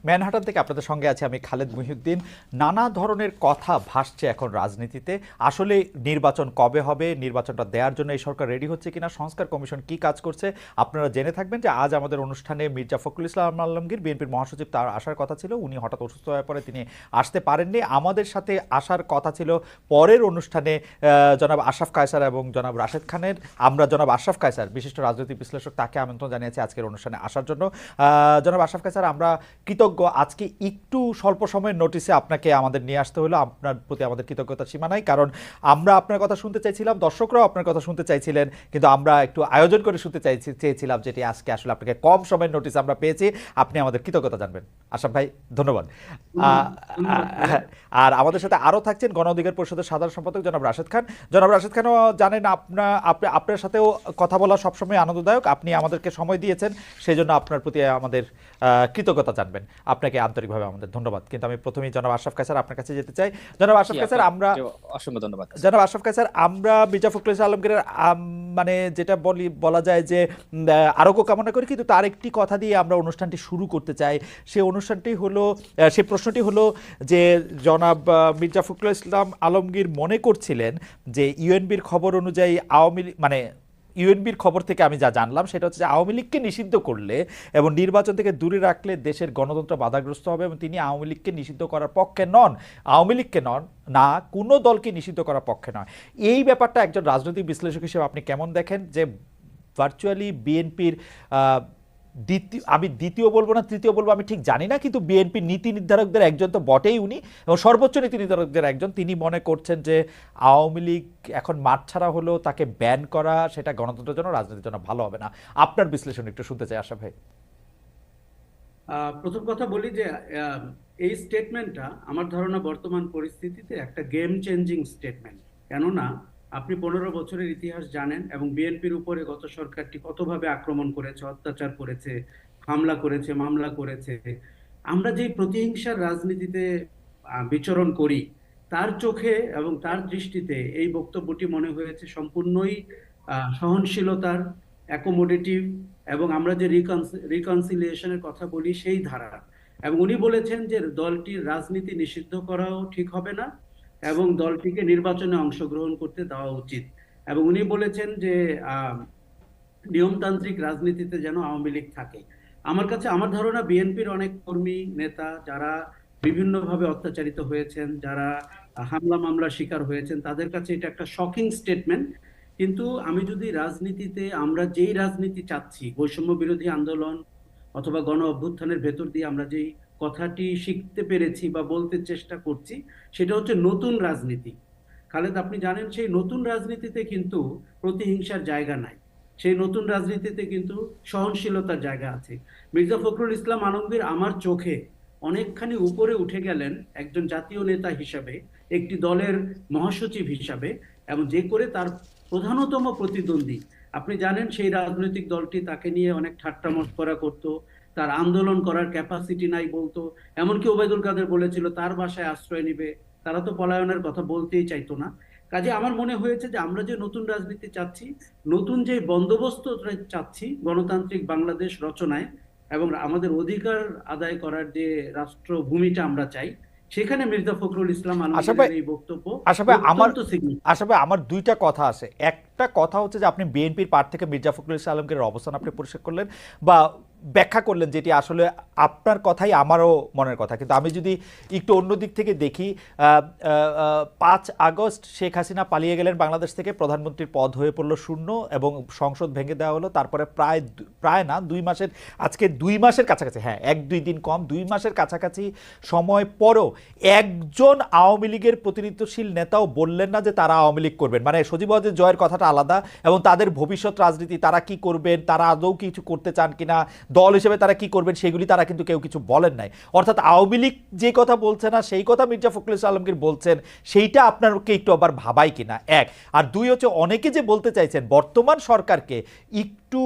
Manhattan থেকে আপনাদের সঙ্গে আছে আমি খালেদ মহিউদ্দিন। নানা ধরনের কথা ভাসছে এখন রাজনীতিতে। আসলে নির্বাচন কবে হবে, নির্বাচনটা দেওয়ার জন্য এই সরকার রেডি হচ্ছে কিনা, সংস্কার কমিশন কি কাজ করছে। আপনারা জেনে থাকবেন যে আজ আমাদের অনুষ্ঠানে মির্জা ফখরুল ইসলাম আলমগীর, বিএনপির মহাসচিব, তার আসার কথা ছিল। উনি হঠাৎ অসুস্থ হয়ে পড়ে তিনি আসতে পারেননি। আমাদের সাথে আসার কথা ছিল পরের অনুষ্ঠানে জনাব আশরাফ কায়সার এবং জনাব রাশেদ খানের। আমরা জনাব আশরাফ কায়সার, বিশিষ্ট রাজনৈতিক বিশ্লেষক, তাকে আমন্ত্রণ জানিয়েছি আজকের অনুষ্ঠানে আসার জন্য। জনাব আশরাফ কায়সার, আমরা কৃতজ্ঞ, আজকে একটু স্বল্প সময়ের নোটিসে আপনাকে আমাদের নিয়ে আসতে হলো। আপনার প্রতি আমাদের কৃতজ্ঞতার সীমা নাই, কারণ আমরা আপনার কথা শুনতে চাইছিলাম, দর্শকরাও আপনার কথা শুনতে চাইছিলেন, কিন্তু আমরা একটু আয়োজন করে শুনতে চেয়েছিলাম, যেটি আজকে আসলে আপনাকে কম সময়ের নোটিস আমরা পেয়েছি। আপনি আমাদের কৃতজ্ঞতা জানবেন। আশরাফ ভাই, ধন্যবাদ। আর আমাদের সাথে আরও থাকছেন গণ অধিকার পরিষদের সাধারণ সম্পাদক জনাব রাশেদ খান। জনাব রাশেদ খানও জানেন আপনার সাথেও কথা বলা সবসময় আনন্দদায়ক। আপনি আমাদেরকে সময় দিয়েছেন, সেই জন্য আপনার প্রতি আমাদের কৃতজ্ঞতা জানবেন। আপনাকে আন্তরিকভাবে আমাদের ধন্যবাদ। কিন্তু আমি প্রথমেই জনাব আশরাফ কায়সার আপনার কাছে যেতে চাই। জনাব আশরাফ কায়সার, আমরা অসংখ্য ধন্যবাদ। জনাব আশরাফ কায়সার, আমরা মির্জা ফখরুল ইসলাম আলমগীরের মানে যেটা বলা যায় যে আরোগ্য কামনা করি, কিন্তু তার একটি কথা দিয়ে আমরা অনুষ্ঠানটি শুরু করতে চাই। সেই প্রশ্নটি হলো যে জনাব মির্জা ফখরুল ইসলাম আলমগীর মনে করছিলেন যে ইউএনবির খবর অনুযায়ী ইউএনবির খবর থেকে আমি যা জানলাম সেটা হচ্ছে যে আওয়ামী লীগকে নিষিদ্ধ করলে এবং নির্বাচন থেকে দূরে রাখলে দেশের গণতন্ত্র বাধাগ্রস্ত হবে, এবং তিনি আওয়ামী লীগকে নিষিদ্ধ করার পক্ষে নন। আওয়ামী লীগকে নন না, কোনো দলকে নিষিদ্ধ করার পক্ষে নয়। এই ব্যাপারটা একজন রাজনৈতিক বিশ্লেষক হিসেবে আপনি কেমন দেখেন যে ভার্চুয়ালি বিএনপির আমি দ্বিতীয় বলবো না তৃতীয় বলবো আমি ঠিক জানি না, কিন্তু বিএনপির নীতি নির্ধারকদের একজন তো বটেই উনি, এবং সর্বোচ্চ নীতি নির্ধারকদের একজন, তিনি মনে করছেন যে আওয়ামী লীগ এখন মাঠ ছাড়া হলেও তাকে ব্যান করা সেটা গণতন্ত্রের জন্য, রাজনীতির জন্য ভালো হবে না। আপনার বিশ্লেষণ একটু শুনতে চাই আশরাফ ভাই। প্রথম কথা বলি যে এই স্টেটমেন্টটা আমার ধারণা বর্তমান পরিস্থিতিতে একটা গেম চেঞ্জিং স্টেটমেন্ট। কেননা আপনি 15 বছরের ইতিহাস জানেন এবং বিএনপির উপরে গত সরকারটি কতভাবে আক্রমণ করেছে, অত্যাচার করেছে, হামলা করেছে, মামলা করেছে। আমরা যে প্রতিহিংসার রাজনীতিতে বিচরণ করি, তার চোখে এবং তার দৃষ্টিতে এই বক্তব্যটি মনে হয়েছে সম্পূর্ণই সহনশীলতার, অ্যাকোমোডেটিভ, এবং আমরা যে রিকনসিলিয়েশনের কথা বলি সেই ধারা। এবং উনি বলেছেন যে দলটির রাজনীতি নিষিদ্ধ করাও ঠিক হবে না এবং দলটিকে নির্বাচনে অংশগ্রহণ করতে দেওয়া উচিত। এবং উনি বলেছেন যে নিয়মতান্ত্রিক রাজনীতিতে যেন আওয়ামী লীগ থাকে। আমার ধারণা বিএনপির অনেক কর্মী নেতা যারা বিভিন্নভাবে অত্যাচারিত হয়েছেন, যারা হামলা মামলার শিকার হয়েছেন, তাদের কাছে এটা একটা শকিং স্টেটমেন্ট। কিন্তু আমি যদি রাজনীতিতে আমরা যেই রাজনীতি চাচ্ছি, বৈষম্য বিরোধী আন্দোলন অথবা গণ অভ্যুত্থানের ভেতর দিয়ে আমরা যেই কথাটি শিখতে পেরেছি বা বলতে চেষ্টা করছি, সেটা হচ্ছে নতুন রাজনীতি। খালেদ, আপনি জানেন সেই নতুন রাজনীতিতে কিন্তু প্রতিহিংসার জায়গা নাই, সেই নতুন রাজনীতিতে কিন্তু সহনশীলতার জায়গা আছে। মির্জা ফখরুল ইসলাম আলমগীর আমার চোখে অনেকখানি উপরে উঠে গেলেন একজন জাতীয় নেতা হিসাবে, একটি দলের মহাসচিব হিসাবে, এবং যে করে তার প্রধানতম প্রতিদ্বন্দ্বী, আপনি জানেন সেই রাজনৈতিক দলটি তাকে নিয়ে অনেক ঠাট্টা মস্করা করতো, তার আন্দোলন করার ক্যাপাসিটি নাই বলতো। এমনকি ওবায়দুল কাদের বলেছিল তার বাসায় আশ্রয় নিবে, তারা তো পলায়নের কথা বলতেই চাইতো না। কাজে আমার মনে হয়েছে যে আমরা যে নতুন রাজনীতি চাচ্ছি, নতুন যে বন্দোবস্ত চাচ্ছি গণতান্ত্রিক বাংলাদেশ রচনায় এবং আমাদের অধিকার আদায় করার যে রাষ্ট্রভূমিটা আমরা চাই, সেখানে মির্জা ফখরুল ইসলাম আলমগীরের এই বক্তব্য অত্যন্ত সিগনিফিকেন্ট। আশরাফ ভাই, আমার দুইটা কথা আছে। একটা কথা হচ্ছে যে আপনি বিএনপির পার্ট থেকে মির্জা ফখরুল ইসলাম আলমগীরের অবস্থান আপনি পরিষ্কার করলেন বা ব্যাখ্যা করলেন, যেটি আসলে আপনার কথাই আমারও মনের কথা। কিন্তু আমি যদি একটু অন্য দিক থেকে দেখি, 5 আগস্ট শেখ হাসিনা পালিয়ে গেলেন বাংলাদেশ থেকে, প্রধানমন্ত্রীর পদ হয়ে পড়ল শূন্য এবং সংসদ ভেঙে দেওয়া হলো। তারপরে প্রায় না 2 মাসের, আজকে 2 মাসের কাছাকাছি, হ্যাঁ 1-2 দিন কম, 2 মাসের কাছাকাছি সময় পরও একজন আওয়ামী লীগের প্রতিনিধিত্বশীল নেতাও বললেন না যে তারা আওয়ামী লীগ করবেন। মানে সজীবদের জয়ের কথাটা আলাদা, এবং তাদের ভবিষ্যৎ রাজনীতি তারা কি করবেন, তারা আদৌ কিছু করতে চান কিনা, দল হিসেবে তারা কি করবেন, সেগুলি তারা কিন্তু কেউ কিছু বলেন নাই। অর্থাৎ আওয়ামী লীগ যে কথা বলছে না সেই কথা মির্জা ফখরুল ইসলাম আলমগীর বলছেন, সেইটা আপনাকে একটু আবার ভাবাই কিনা, এক। আর দুই হচ্ছে, অনেকে যে বলতে চাইছেন বর্তমান সরকারকে একটু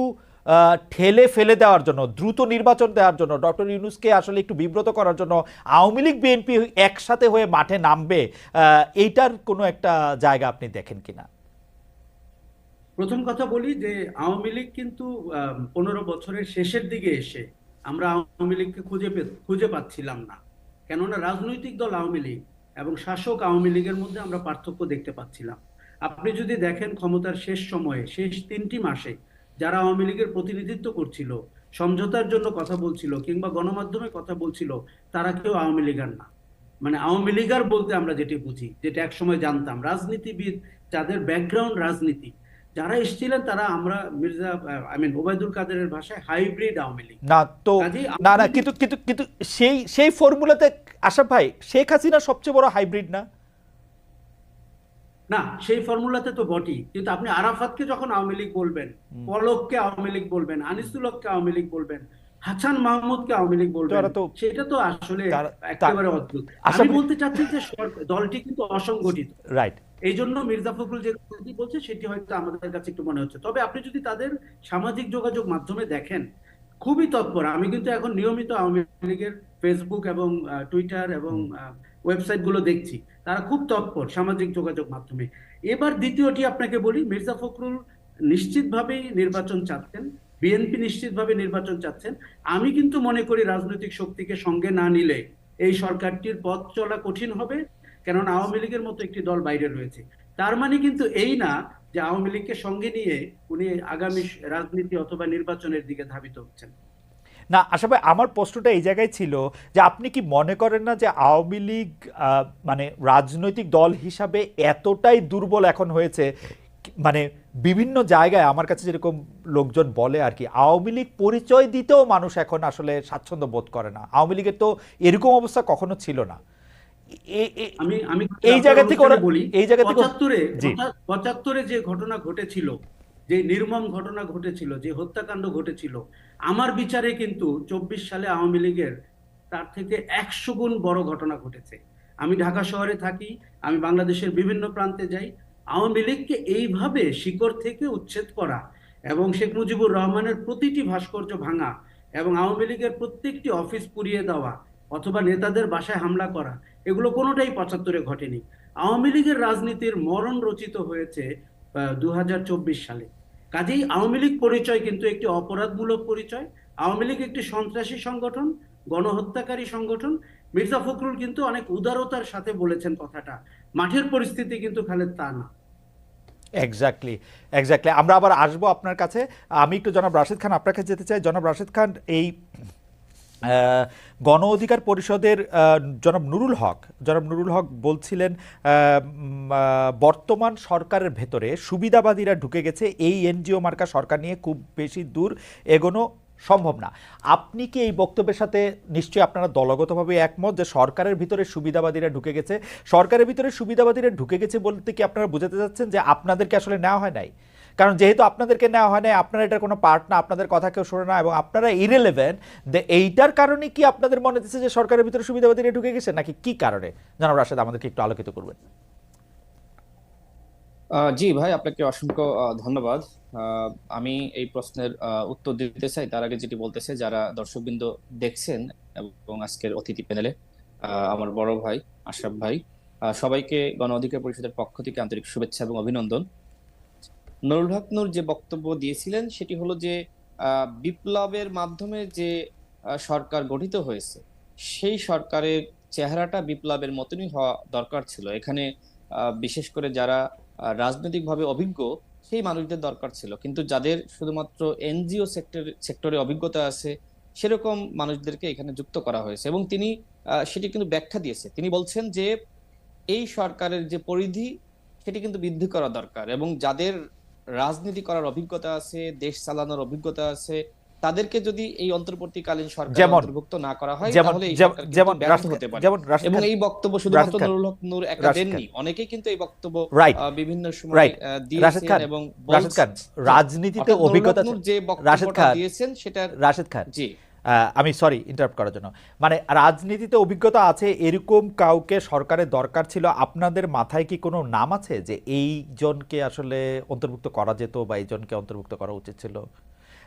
ঠেলে ফেলে দেওয়ার জন্য, দ্রুত নির্বাচন দেওয়ার জন্য, ডক্টর ইউনূসকে আসলে একটু বিব্রত করার জন্য আওয়ামী লীগ বিএনপি একসাথে হয়ে মাঠে নামবে, এইটার কোনো একটা জায়গা আপনি দেখেন কিনা? প্রথম কথা বলি যে আওয়ামী লীগ কিন্তু 15 বছরের শেষের দিকে এসে আমরা আওয়ামী লীগকে খুঁজে পাচ্ছিলাম না। কেননা রাজনৈতিক দল আওয়ামী লীগ এবং শাসক আওয়ামী লীগের মধ্যে আমরা পার্থক্য দেখতে পাচ্ছিলাম। আপনি যদি দেখেন ক্ষমতার শেষ সময়ে, শেষ 3টি মাসে যারা আওয়ামী লীগের প্রতিনিধিত্ব করছিল, সমঝোতার জন্য কথা বলছিল কিংবা গণমাধ্যমে কথা বলছিল, তারা কেউ আওয়ামী লীগার না। মানে আওয়ামী লীগার বলতে আমরা যেটি বুঝি, যেটা একসময় জানতাম, রাজনীতিবিদ যাদের ব্যাকগ্রাউন্ড রাজনীতি, যারা এসেছিলেন তারা আমরা মির্জা ওবায়দুল কাদেরের ভাষায় হাইব্রিড আওয়ামী লীগ। না তো, কাজেই না না, আওয়ামী লীগ, কিন্তু কিন্তু কিন্তু সেই সেই ফর্মুলাতে আশরাফ ভাই, শেখ হাসিনা সবচেয়ে বড় হাইব্রিড না? না সেই ফর্মুলাতে তো বটেই, কিন্তু আপনি আরাফাতকে যখন আওয়ামী লীগ বলবেন, পলককে আওয়ামী লীগ বলবেন, আনিসুল হককে আওয়ামী লীগ বলবেন, হাসান মাহমুদকে আওয়ামী লীগ তো বলবেন, ওরা তো সেটা তো আসলে তার- তার- একেবারে অদ্ভুত। আমি আশরাফ বলতে চাচ্ছি যে দলটি কিন্তু অসংগঠিত। রাইট। এই জন্য মির্জা ফখরুল যে কথাটি বলছে সেটি হয়তো আমাদের কাছে একটু মনে হচ্ছে। তবে আপনি যদি তাদের সামাজিক যোগাযোগ মাধ্যমে দেখেন, খুবই তৎপর। আমি কিন্তু এখন নিয়মিত আওয়ামী লীগের ফেসবুক এবং টুইটার এবং ওয়েবসাইট গুলো দেখছি, তারা খুব তৎপর সামাজিক যোগাযোগ মাধ্যমে। এবার দ্বিতীয়টি আপনাকে বলি, মির্জা ফখরুল নিশ্চিতভাবেই নির্বাচন চাচ্ছেন, বিএনপি নিশ্চিতভাবে নির্বাচন চাচ্ছেন। আমি কিন্তু মনে করি রাজনৈতিক শক্তিকে সঙ্গে না নিলে এই সরকারটির পথ চলা কঠিন হবে, কেননা আওয়ামী লীগের মতো একটি দল বাইরে রয়েছে। তার মানে কিন্তু এই না যে আওয়ামী লীগকে সঙ্গে নিয়ে উনি আগামী রাজনীতি অথবা নির্বাচনের দিকে ধাবিত হচ্ছেন। না, আসলে আমার প্রশ্নটা এই জায়গায় ছিল যে আপনি কি মনে করেন না যে আওয়ামী লীগ মানে রাজনৈতিক দল হিসাবে এতটাই দুর্বল এখন হয়েছে, মানে বিভিন্ন জায়গায় আমার কাছে যেরকম লোকজন বলে আর কি, আওয়ামী লীগ পরিচয় দিতেও মানুষ এখন আসলে স্বাচ্ছন্দ্য বোধ করে না। আওয়ামী লীগের তো এরকম অবস্থা কখনো ছিল না। আমি আমি এই জায়গা থেকে ওরা, বলি, এই জায়গা থেকে, 75-এ যে ঘটনা ঘটেছিল, যে নির্মম ঘটনা ঘটেছিল, যে হত্যাকাণ্ড ঘটেছিল, আমার বিচারে কিন্তু 24 সালে আওয়ামী লীগের তার থেকে 100 গুণ বড় ঘটনা ঘটেছে। আমি ঢাকা শহরে থাকি, আমি বাংলাদেশের বিভিন্ন প্রান্তে যাই। আওয়ামী লীগকে এইভাবে শিকড় থেকে উচ্ছেদ করা এবং শেখ মুজিবুর রহমানের প্রতিটি ভাস্কর্য ভাঙা এবং আওয়ামী লীগের প্রত্যেকটি অফিস পুড়িয়ে দেওয়া অথবা নেতাদের বাসায় হামলা করা, এগুলো কোনোটাই 75-এ ঘটেনি। আওয়ামী লীগের রাজনীতির মরণ রচিত হয়েছে 2024 সালে। কাজেই আওয়ামী লীগ পরিচয় কিন্তু একটি অপরাধমূলক পরিচয়। আওয়ামী লীগ একটি সন্ত্রাসী সংগঠন, গণহত্যাকারী সংগঠন। মির্জা ফখরুল কিন্তু অনেক উদারতার সাথে বলেছেন কথাটা, মাঠের পরিস্থিতি কিন্তু খালেদ তা না। Exactly, exactly. আমরা আবার আসবো আপনার কাছে। আমি একটু জনাব রাশেদ খান আপনার কাছে যেতে চাই। জনাব রাশেদ খান, এই গণ অধিকার পরিষদের জনাব নুরুল হক বলছিলেন বর্তমান সরকারের ভেতরে সুবিধাবাদীরা ঢুকে গেছে, এই এনজিও মার্কা সরকার নিয়ে খুব বেশি দূর এগোনো সম্ভব না। আপনি কি এই বক্তব্যের সাথে নিশ্চয়ই আপনারা দলগতভাবে একমত যে সরকারের ভিতরে সুবিধাবাদীরা ঢুকে গেছে? সরকারের ভিতরে সুবিধাবাদীরা ঢুকে গেছে বলতে কি আপনারা বোঝাতে চাচ্ছেন যে আপনাদেরকে আসলে নেওয়া হয় নাই? কারণ যেহেতু আপনাদেরকে নেওয়া হয় নাই, আপনারা এটার কোনো পার্ট না, আপনাদের কথা কেউ শোনে না এবং আপনারা ইরেলেভেন্ট, এইটার কারণে কি আপনাদের মনে হচ্ছে যে সরকারের ভিতরে সুবিধাবাদীরা ঢুকে গেছে, নাকি কি কারণে? জনাব রাশেদ আমাদেরকে একটু আলোকিত করবেন। জি ভাই, আপনাকে অসংখ্য ধন্যবাদ। আমি এই প্রশ্নের উত্তর দিতে চাই তার আগে যেটি বলতেছে, যারা দর্শকবৃন্দ দেখছেন এবং আজকের অতিথি প্যানেলে আমার বড় ভাই আশরাফ ভাই, সবাইকে গণ অধিকার পরিষদের পক্ষ থেকে আন্তরিক শুভেচ্ছা এবং অভিনন্দন। নুরুল হক নূর যে বক্তব্য দিয়েছিলেন সেটি হলো যে বিপ্লবের মাধ্যমে যে সরকার গঠিত হয়েছে, সেই সরকারের চেহারাটা বিপ্লবের মতনই হওয়া দরকার ছিল। এখানে বিশেষ করে যারা রাজনৈতিকভাবে অভিজ্ঞ সেই মানুষদের দরকার ছিল, কিন্তু যাদের শুধুমাত্র এনজিও সেক্টরে অভিজ্ঞতা আছে সেরকম মানুষদেরকে এখানে যুক্ত করা হয়েছে। এবং তিনি সেটি কিন্তু ব্যাখ্যা দিয়েছে। তিনি বলছেন যে এই সরকারের যে পরিধি সেটি কিন্তু বৃদ্ধি করা দরকার, এবং যাদের রাজনীতি করার অভিজ্ঞতা আছে, দেশ চালানোর অভিজ্ঞতা আছে, তাদেরকে যদি এই অন্তর্বর্তীকালীন সরকারে অন্তর্ভুক্ত না করা হয় তাহলে এই সরকার কিন্তু ব্যর্থ হতে পারে। এবং এই বক্তব্য শুধুমাত্র নুরুল হক নূর একা দেননি, অনেকেই কিন্তু এই বক্তব্য বিভিন্ন সময় দিয়েছেন এবং রাজনীতিতে অভিজ্ঞতা যে বক্তব্যটা দিয়েছেন সেটা। রাশেদ খান, জি, আমি সরি ইন্টারাপ্ট করার জন্য, মানে রাজনীতিতে অভিজ্ঞতা আছে এরকম কাউকে সরকারের দরকার ছিল। আপনাদের মাথায় কি কোনো নাম আছে যে এইজনকে আসলে অন্তর্ভুক্ত করা যেত বা এইজনকে অন্তর্ভুক্ত করা উচিত ছিল?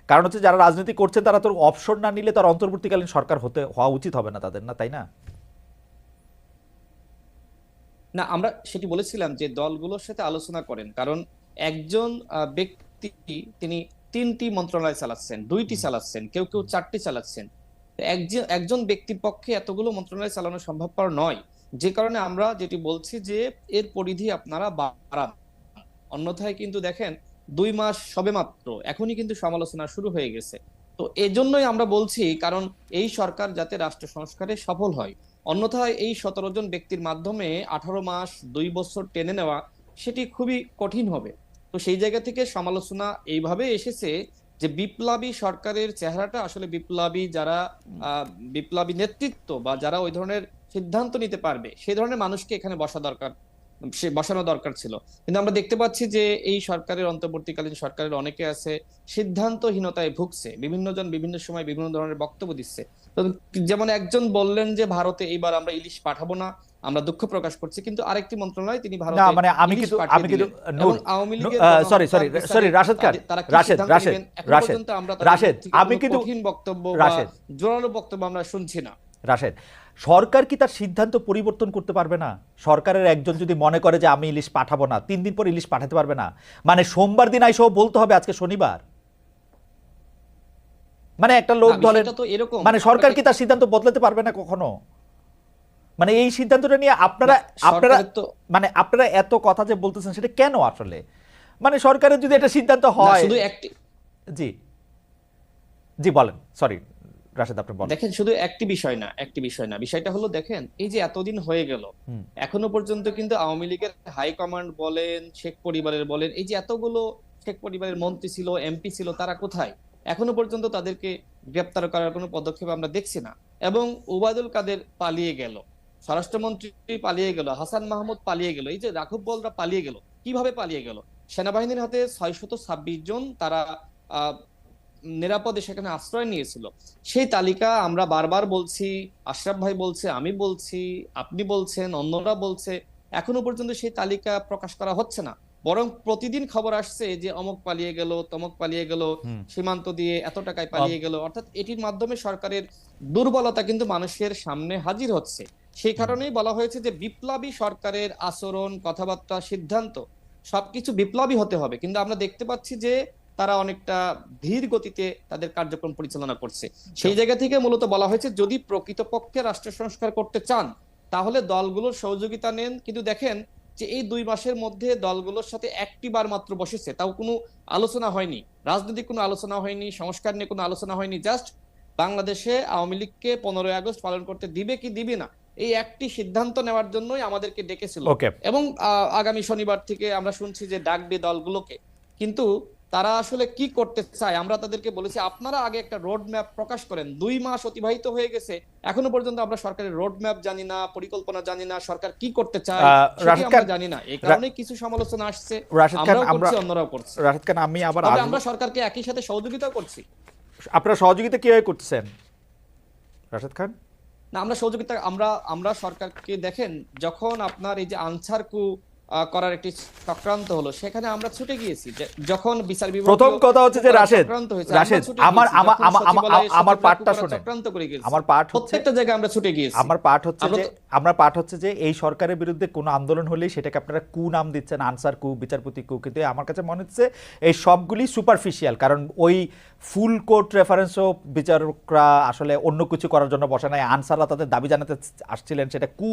কারণ হচ্ছে যারা রাজনীতি করছেন তারা তো অপশন না নিলে তার অন্তর্বর্তীকালীন সরকার হওয়া উচিত হবে না তাদের, না তাই না? না, আমরা সেটি বলেছিলাম যে দলগুলোর সাথে আলোচনা করেন, কারণ একজন ব্যক্তি তিনি 3টি মন্ত্রণালয় চালাচ্ছেন, 2টি চালাচ্ছেন, কেউ কেউ 4টি চালাচ্ছেন। একজন একজন ব্যক্তির পক্ষে এতগুলো মন্ত্রণালয় চালানো সম্ভবপর নয়, যে কারণে আমরা যেটি বলছি যে এর পরিধি আপনারা বাড়ান। অন্যথায় কিন্তু দেখেন 2 মাস সবেমাত্র এখনই কিন্তু সমালোচনা শুরু হয়ে গেছে। তো এজন্যই আমরা বলছি, কারণ এই সরকার যাতে রাষ্ট্র সংস্কারে সফল হয়, অন্যথায় এই 17 জন ব্যক্তির মাধ্যমে 18 মাস 2 বছর টেনে নেওয়া সেটি খুবই কঠিন হবে। তো সেই জায়গা থেকে সমালোচনা এইভাবে এসেছে যে বিপ্লবী সরকারের চেহারাটা আসলে বিপ্লবী যারা বিপ্লবী নেতৃত্ব বা যারা ওই ধরনের সিদ্ধান্ত নিতে পারবে সেই ধরনের মানুষকে এখানে বসানো দরকার ছিল। কিন্তু আমরা দেখতে পাচ্ছি যে এই সরকারের অন্তর্বর্তীকালীন সরকারের অনেকে আছে সিদ্ধান্তহীনতায় ভুগছে, বিভিন্ন জন বিভিন্ন সময় বিভিন্ন ধরনের বক্তব্য দিচ্ছে। তো যেমন একজন বললেন যে ভারতে এইবার আমরা ইলিশ পাঠাবো না, আমরা দুঃখ প্রকাশ করছি, কিন্তু আরেকটি মন্ত্রণালয় তিনি না ভারতে মানে আমি ইলিশ কিন্তু পাঠিয়ে দিলেন। এবং নূর আওয়ামী লীগের সরি সরি গণহত্যার সরি বিচারে রাশেদ খান, তারা কি রাশেদ সিদ্ধান্ত রাশেদ নেবেন এখনো রাশেদ পর্যন্ত আমরা তাদের রাশেদ থেকে আমি কোনো কিন্তু কঠিন বক্তব্য বা রাশেদ জোরালো বক্তব্য আমরা শুনছি না। রাশেদ, সরকার কি তার সিদ্ধান্ত পরিবর্তন করতে পারবে না? সরকারের একজন যদি মনে করে যে আমি ইলিশ পাঠাবো না, 3 দিন পর ইলিশ পাঠাতে পারবে না? মানে সোমবার দিন আইসব বলতে হবে আজকে শনিবার? মানে একটা লোক না, ধরেন, বিষয়টা তো এরকম। মানে সরকার আপনাকে কি তার সিদ্ধান্ত বদলাতে পারবে না কখনো? মানে এই সিদ্ধান্তটা নিয়ে আপনারা আপনারা সরকারের তো মানে আপনারা এত কথা যে বলতেছেন সেটা কেন আসলে? মানে সরকারের যদি এটা সিদ্ধান্ত না, হয়, শুধু একটি জি জি বলেন, সরি রাশেদ আপনি বলেন। দেখেন, শুধু একটি বিষয় না, বিষয়টা হলো দেখেন এই যে এতদিন হয়ে গেল হুম, এখনো পর্যন্ত কিন্তু আওয়ামী লীগের হাই কমান্ড বলেন, শেখ পরিবারের বলেন, এই যে এতগুলো শেখ পরিবারের মন্ত্রী ছিল, এমপি ছিল, তারা কোথায়? এখনো পর্যন্ত তাদেরকে গ্রেপ্তার করার কোনো পদক্ষেপ আমরা দেখছি না। এবং ওবায়দুল কাদের পালিয়ে গেল, স্বরাষ্ট্রমন্ত্রী পালিয়ে গেল, হাসান মাহমুদ পালিয়ে গেল, এই যে রাঘব বোয়ালরা পালিয়ে গেল। কিভাবে পালিয়ে গেল? সেনাবাহিনীর হাতে 626 জন তারা আহ নিরাপদে সেখানে আশ্রয় নিয়েছিল। সেই তালিকা আমরা বারবার বলছি, আশরাফ ভাই বলছে, আমি বলছি, আপনি বলছেন, অন্যরা বলছে, এখনো পর্যন্ত সেই তালিকা প্রকাশ করা হচ্ছে না। বরং প্রতিদিন খবর আসছে যে অমুক পালিয়ে গেল, তমুক পালিয়ে গেল, হুম। সীমান্ত দিয়ে এত টাকায় পালিয়ে গেল। অর্থাৎ এটির মাধ্যমে সরকারের দুর্বলতা কিন্তু মানুষের সামনে হাজির হচ্ছে। সেই কারণেই বলা হয়েছে যে বিপ্লবী সরকারের আচরণ, কথাবার্তা, সিদ্ধান্ত সবকিছু বিপ্লবী হতে হবে। কিন্তু আমরা দেখতে পাচ্ছি যে তারা অনেকটা ধীর গতিতে তাদের কার্যক্রম পরিচালনা করছে। সেই জায়গা থেকে মূলত বলা হয়েছে যদি প্রকৃতপক্ষে রাষ্ট্র সংস্কার করতে চান তাহলে দলগুলোর সহযোগিতা নেন। কিন্তু দেখেন যে এই 2 মাসের মধ্যে দলগুলোর সাথে একটি বার মাত্র বসেছে, তাও কোনো আলোচনা হয়নি, রাজনৈতিক কোনো আলোচনা হয়নি, সংস্কার নিয়ে কোনো আলোচনা হয়নি। জাস্ট বাংলাদেশে আওয়ামী লীগকে 15ই আগস্ট পালন করতে দিবে কি দিবে না এই একটি সিদ্ধান্ত নেওয়ার জন্যই আমাদেরকে ডেকেছিল। ওকে, এবং আগামী শনিবার থেকে আমরা শুনছি যে ডাকবে দলগুলোকে। কিন্তু তারা আসলে কি করতে চায় আমরা তাদেরকে বলেছি আপনারা আগে একটা রোড ম্যাপ প্রকাশ করেন। 2 মাস অতিবাহিত হয়ে গেছে, এখনো পর্যন্ত আমরা সরকারের রোড ম্যাপ জানি না, পরিকল্পনা জানি না, সরকার কি করতে চায় সেটি রাশেদ আমরা খান, জানি না। এই কারণে কিছু সমালোচনা আসছে, রাশেদ খান আমরাও আমরা করছি, অন্যরাও করছে। রাশেদ খান আমি আবার তবে আসবো। আমরা সরকারকে একই সাথে সহযোগিতা করছি। আপনারা সহযোগিতা কিভাবে করতেছেন রাশেদ খান? না, আমরা সহযোগিতা আমরা সরকারকে দেখেন যখন আপনার এই যে আনসার কু করার একটি চক্রান্ত হলো সেখানে আমরা ছুটে গিয়েছি। যখন বিচার বিভাগ প্রথম কথা হচ্ছে যে রাশেদ, চক্রান্ত হয়েছে রাশেদ আমরা ছুটে আমার গিয়েছি। আমার যখন সচিবালয়ে আমার সচিব পাঠটা করার শুনেন। চক্রান্ত করে গিয়েছি, আমার পাঠ হচ্ছে, প্রত্যেকটা জায়গায় আমরা ছুটে গিয়েছি। আমার পাঠ হচ্ছে আমরা যে এই সরকারের বিরুদ্ধে কোনো আন্দোলন হলেই সেটাকে আপনারা কু নাম দিচ্ছেন, আনসার কু, বিচারপতি কু। কিন্তু আমার কাছে মনে হচ্ছে এই সবগুলি সুপারফিশিয়াল, কারণ ওই ফুল কোর্ট রেফারেন্সও বিচারকরা আসলে অন্য কিছু করার জন্য বসে নাই। আনসাররা তাদের দাবি জানাতে আসছিলেন, সেটা কু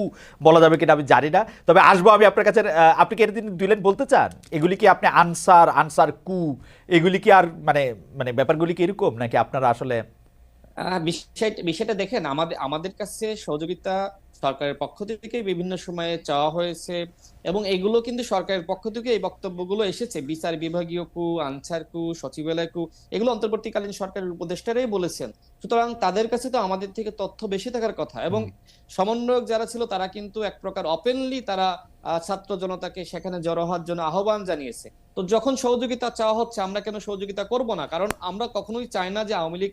বলা যাবে কিনা আমি জানি না। তবে আসবো আমি আপনার কাছে। আপনি কি এর দুই লাইন বলতে চান? এগুলি কি আপনি আনসার কু এগুলি কি আর মানে মানে ব্যাপারগুলি কি এরকম নাকি আপনারা আসলে? বিষয়টা দেখেন, আমাদের কাছে সহযোগিতা সরকারের পক্ষ থেকে বিভিন্ন সময়ে চাওয়া হয়েছে এবং এগুলো কিন্তু সরকারের পক্ষ থেকে এই বক্তব্যগুলো এসেছে। বিচার বিভাগীয় কু, আনসার কু, সচিবালয় কু, এগুলো অন্তর্বর্তীকালীন সরকারের উপদেষ্টারাই বলেছেন। সুতরাং তাদের কাছে তো আমাদের থেকে তথ্য বেশি থাকার কথা। এবং সমন্বয়ক যারা ছিল তারা কিন্তু এক প্রকার ওপেনলি তারা ছাত্র জনতাকে সেখানে জড়ো হওয়ার জন্য আহ্বান জানিয়েছে। তো যখন সহযোগিতা চাওয়া হচ্ছে আমরা কেন সহযোগিতা করব না? কারণ আমরা কখনোই চাই না যে আওয়ামী লীগ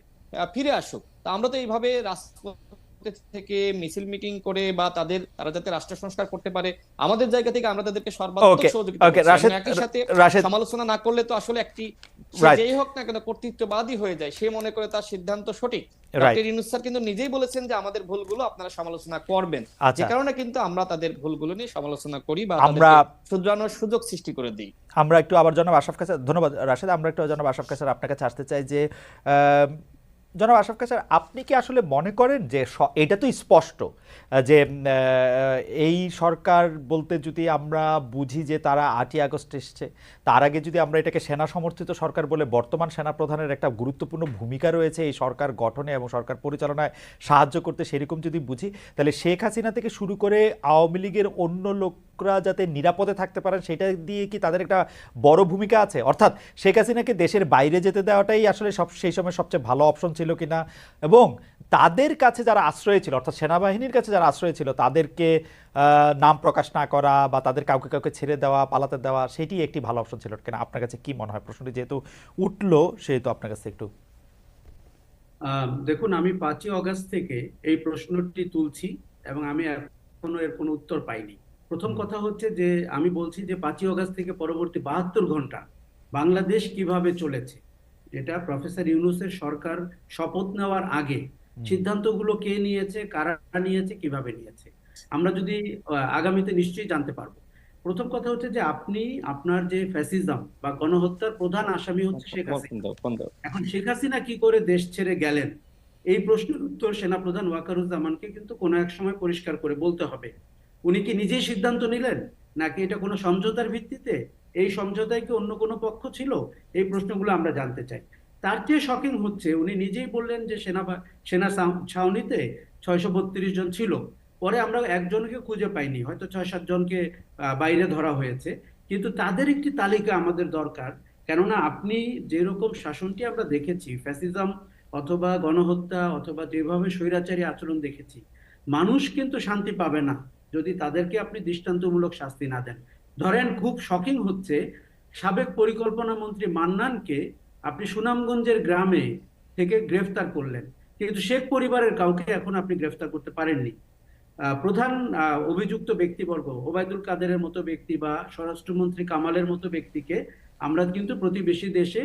ফিরে আসুক। তা আমরা তো এইভাবে রাজপথে থেকে মিছিল মিটিং করে বা তারা যাতে রাষ্ট্র সংস্কার করতে পারে আমাদের জায়গা থেকে আমরা তাদেরকে সর্বাত্মক সহযোগিতা করছি। এবং একই সাথে সমালোচনা না করলে তো আসলে একটি যেই হোক না কেন কর্তৃত্ববাদী হয়ে যায়, সে মনে করে তার সিদ্ধান্ত সঠিক। ডক্টর ইউনূস স্যার কিন্তু নিজেই বলেছেন যে আমাদের ভুলগুলো আপনারা সমালোচনা করবেন, যে কারণে কিন্তু আমরা তাদের ভুলগুলো নিয়ে সমালোচনা করি বা আমরা শুধরানোর সুযোগ সৃষ্টি করে দিই। আমরা একটু আবার জনাব আশরাফ কাছে, ধন্যবাদ রাশেদ, আমরা একটু জনাব আশরাফ কাছে আপনার কাছে আসতে চাই যে জনাব আশরাফ স্যার, আপনি কি আসলে মনে করেন যে এটা তো স্পষ্ট যে এই সরকার বলতে যদি আমরা বুঝি যে তারা 8ই আগস্ট এসছে, তার আগে যদি আমরা এটাকে সেনা সমর্থিত সরকার বলে, বর্তমান সেনা প্রধানের একটা গুরুত্বপূর্ণ ভূমিকা রয়েছে এই সরকার গঠনে এবং সরকার পরিচালনায় সাহায্য করতে, সেরকম যদি বুঝি, তাহলে শেখ হাসিনা থেকে শুরু করে আওয়ামী লীগের অন্য লোকরা যাতে নিরাপদে থাকতে পারেন সেটা দিয়ে কি তাদের একটা বড় ভূমিকা আছে? অর্থাৎ শেখ হাসিনাকে দেশের বাইরে যেতে দেওয়াটাই আসলে সেই সময় সবচেয়ে ভালো অপশন ছিল কিনা, এবং তাদের কাছে যারা আশ্রয় ছিল, অর্থাৎ সেনাবাহিনীর কাছে যারা আশ্রয় ছিল, তাদেরকে নাম প্রকাশ না করা বা তাদের কাউকে কাউকে ছেড়ে দেওয়া, পালাতে দেওয়া, সেটি একটি ভালো অপশন ছিল কিনা? আপনার কাছে কি মনে হয়? প্রশ্নটি যেহেতু উঠলো সেহেতু আপনার কাছে একটু। দেখুন, আমি 5ই অগস্ট থেকে এই প্রশ্নটি তুলছি এবং আমি এখনো এর কোনো উত্তর পাইনি। প্রথম কথা হচ্ছে যে আমি বলছি যে 5ই অগস্ট থেকে পরবর্তী 72 ঘন্টা বাংলাদেশ কিভাবে চলেছে, যেটা প্রফেসর ইউনূসের সরকার শপথ নেওয়ার আগে সিদ্ধান্তগুলো কে নিয়েছে, কারা নিয়েছে, কিভাবে নিয়েছে, আমরা যদি আগামীতে নিশ্চয়ই জানতে পারবো। প্রথম কথা হচ্ছে যে আপনি আপনার যে ফ্যাসিজম বা গণহত্যার প্রধান আসামি হচ্ছে শেখ হাসিনা। এখন শেখ হাসিনা কি করে দেশ ছেড়ে গেলেন, এই প্রশ্নের উত্তর সেনাপ্রধান ওয়াকারুজ্জামানকে কিন্তু কোনো এক সময় পরিষ্কার করে বলতে হবে। উনি কি নিজেই সিদ্ধান্ত নিলেন, নাকি এটা কোনো সমঝোতার ভিত্তিতে? এই সমঝোতায় কি অন্য কোনো পক্ষ ছিল? এই প্রশ্নগুলো আমরা জানতে চাই। তার চেয়ে শকিং হচ্ছে উনি নিজেই বললেন যে সেনা ছাউনিতে 632 জন ছিল। পরে আমরা একজনকে খুঁজে পাইনি, হয়তো 6-7 জনকে বাইরে ধরা হয়েছে, কিন্তু তাদের একটি তালিকা আমাদের দরকার। কেননা আপনি যেরকম শাসনটি আমরা দেখেছি, ফ্যাসিজম অথবা গণহত্যা অথবা যেভাবে স্বৈরাচারী আচরণ দেখেছি, মানুষ কিন্তু শান্তি পাবে না যদি তাদেরকে আপনি দৃষ্টান্তমূলক শাস্তি না দেন। ধরেন, খুব শকিং হচ্ছে সাবেক পরিকল্পনা মন্ত্রী মান্নানকে আপনি সুনামগঞ্জের গ্রামে থেকে গ্রেফতার করলেন, কিন্তু শেখ পরিবারের কাউকে এখন আপনি গ্রেফতার করতে পারেননি। প্রধান অভিযুক্ত ব্যক্তিবর্গ ওবায়দুল কাদেরের মতো ব্যক্তি বা স্বরাষ্ট্রমন্ত্রী কামালের মতো ব্যক্তিকে আমরা কিন্তু প্রতিবেশী দেশে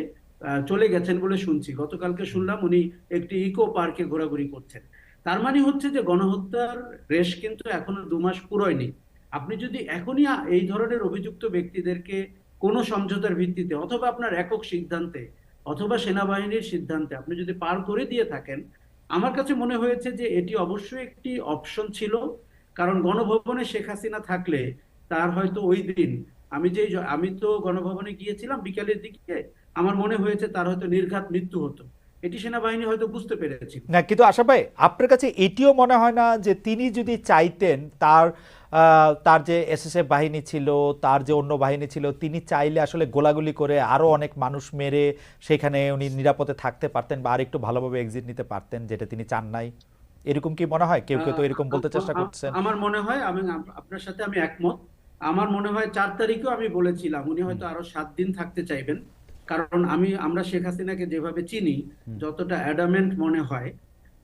চলে গেছেন বলে শুনছি। গতকালকে শুনলাম উনি একটি ইকো পার্কে ঘোরাঘুরি করছেন। তার মানে হচ্ছে যে গণহত্যার রেশ কিন্তু এখনো 2 মাস পুরোয়নি। আপনি যদি এখনই এই ধরনের অভিযুক্ত ব্যক্তিদেরকে কোনো সমঝোতার ভিত্তিতে অথবা আপনার একক সিদ্ধান্তে অথবা সেনাবাহিনীর সিদ্ধান্তে আপনি যদি পার করে দিয়ে থাকেন, আমার কাছে মনে হয়েছে যে এটি অবশ্যই একটি অপশন ছিল। কারণ গণভবনে শেখ হাসিনা থাকলে তার হয়তো ওই দিন, আমি তো গণভবনে গিয়েছিলাম বিকালের দিকে, আমার মনে হয়েছে তার হয়তো নির্ঘাত মৃত্যু হতো। এটি সেনাবাহিনী হয়তো বুঝতে পেরেছিল না, কিন্তু আশা ভাই, আপনার কাছে এটিও মনে হয় না যে তিনি যদি চাইতেন, তার যে এসএসএফ বাহিনী ছিল, তার যে অন্য বাহিনী ছিল, তিনি চাইলে আসলে গোলাগুলি করে আরো অনেক মানুষ মেরে সেখানে উনি নিরাপদে থাকতে পারতেন বা আরেকটু ভালোভাবে এক্সিট নিতে পারতেন, যেটা তিনি চান নাই? এরকম কি মনে হয়? কেউ কেউ তো এরকম বলতে চেষ্টা করছেন। আমার মনে হয়, আপনার সাথে আমি একমত। আমার মনে হয় 4 তারিখেও আমি বলেছিলাম উনি হয়তো আরো 7 দিন থাকতে চাইবেন। কারণ আমরা শেখ হাসিনাকে যেভাবে চিনি, যতটা অ্যাডামেন্ট মনে হয়,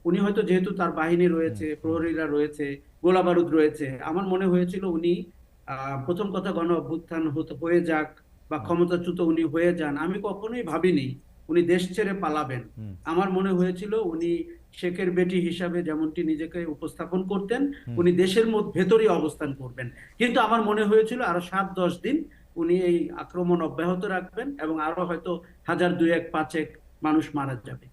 উনি হয়তো, যেহেতু তার বাহিনী রয়েছে, প্রহরীরা রয়েছে, গোলা বারুদ রয়েছে, আমার মনে হয়েছিল উনি প্রথম কথা গণ অভ্যুত্থান হয়ে যাক বা ক্ষমতাচ্যুত উনি হয়ে যান, আমি কখনোই ভাবিনি উনি দেশ ছেড়ে পালাবেন। আমার মনে হয়েছিল উনি শেখের বেটি হিসাবে যেমনটি নিজেকে উপস্থাপন করতেন, উনি দেশের ভেতরেই অবস্থান করবেন। কিন্তু আমার মনে হয়েছিল আরো 7-10 দিন উনি এই আক্রমণ অব্যাহত রাখবেন এবং আরো হয়তো 1000, 2-1, 5-1 মানুষ মারা যাবে।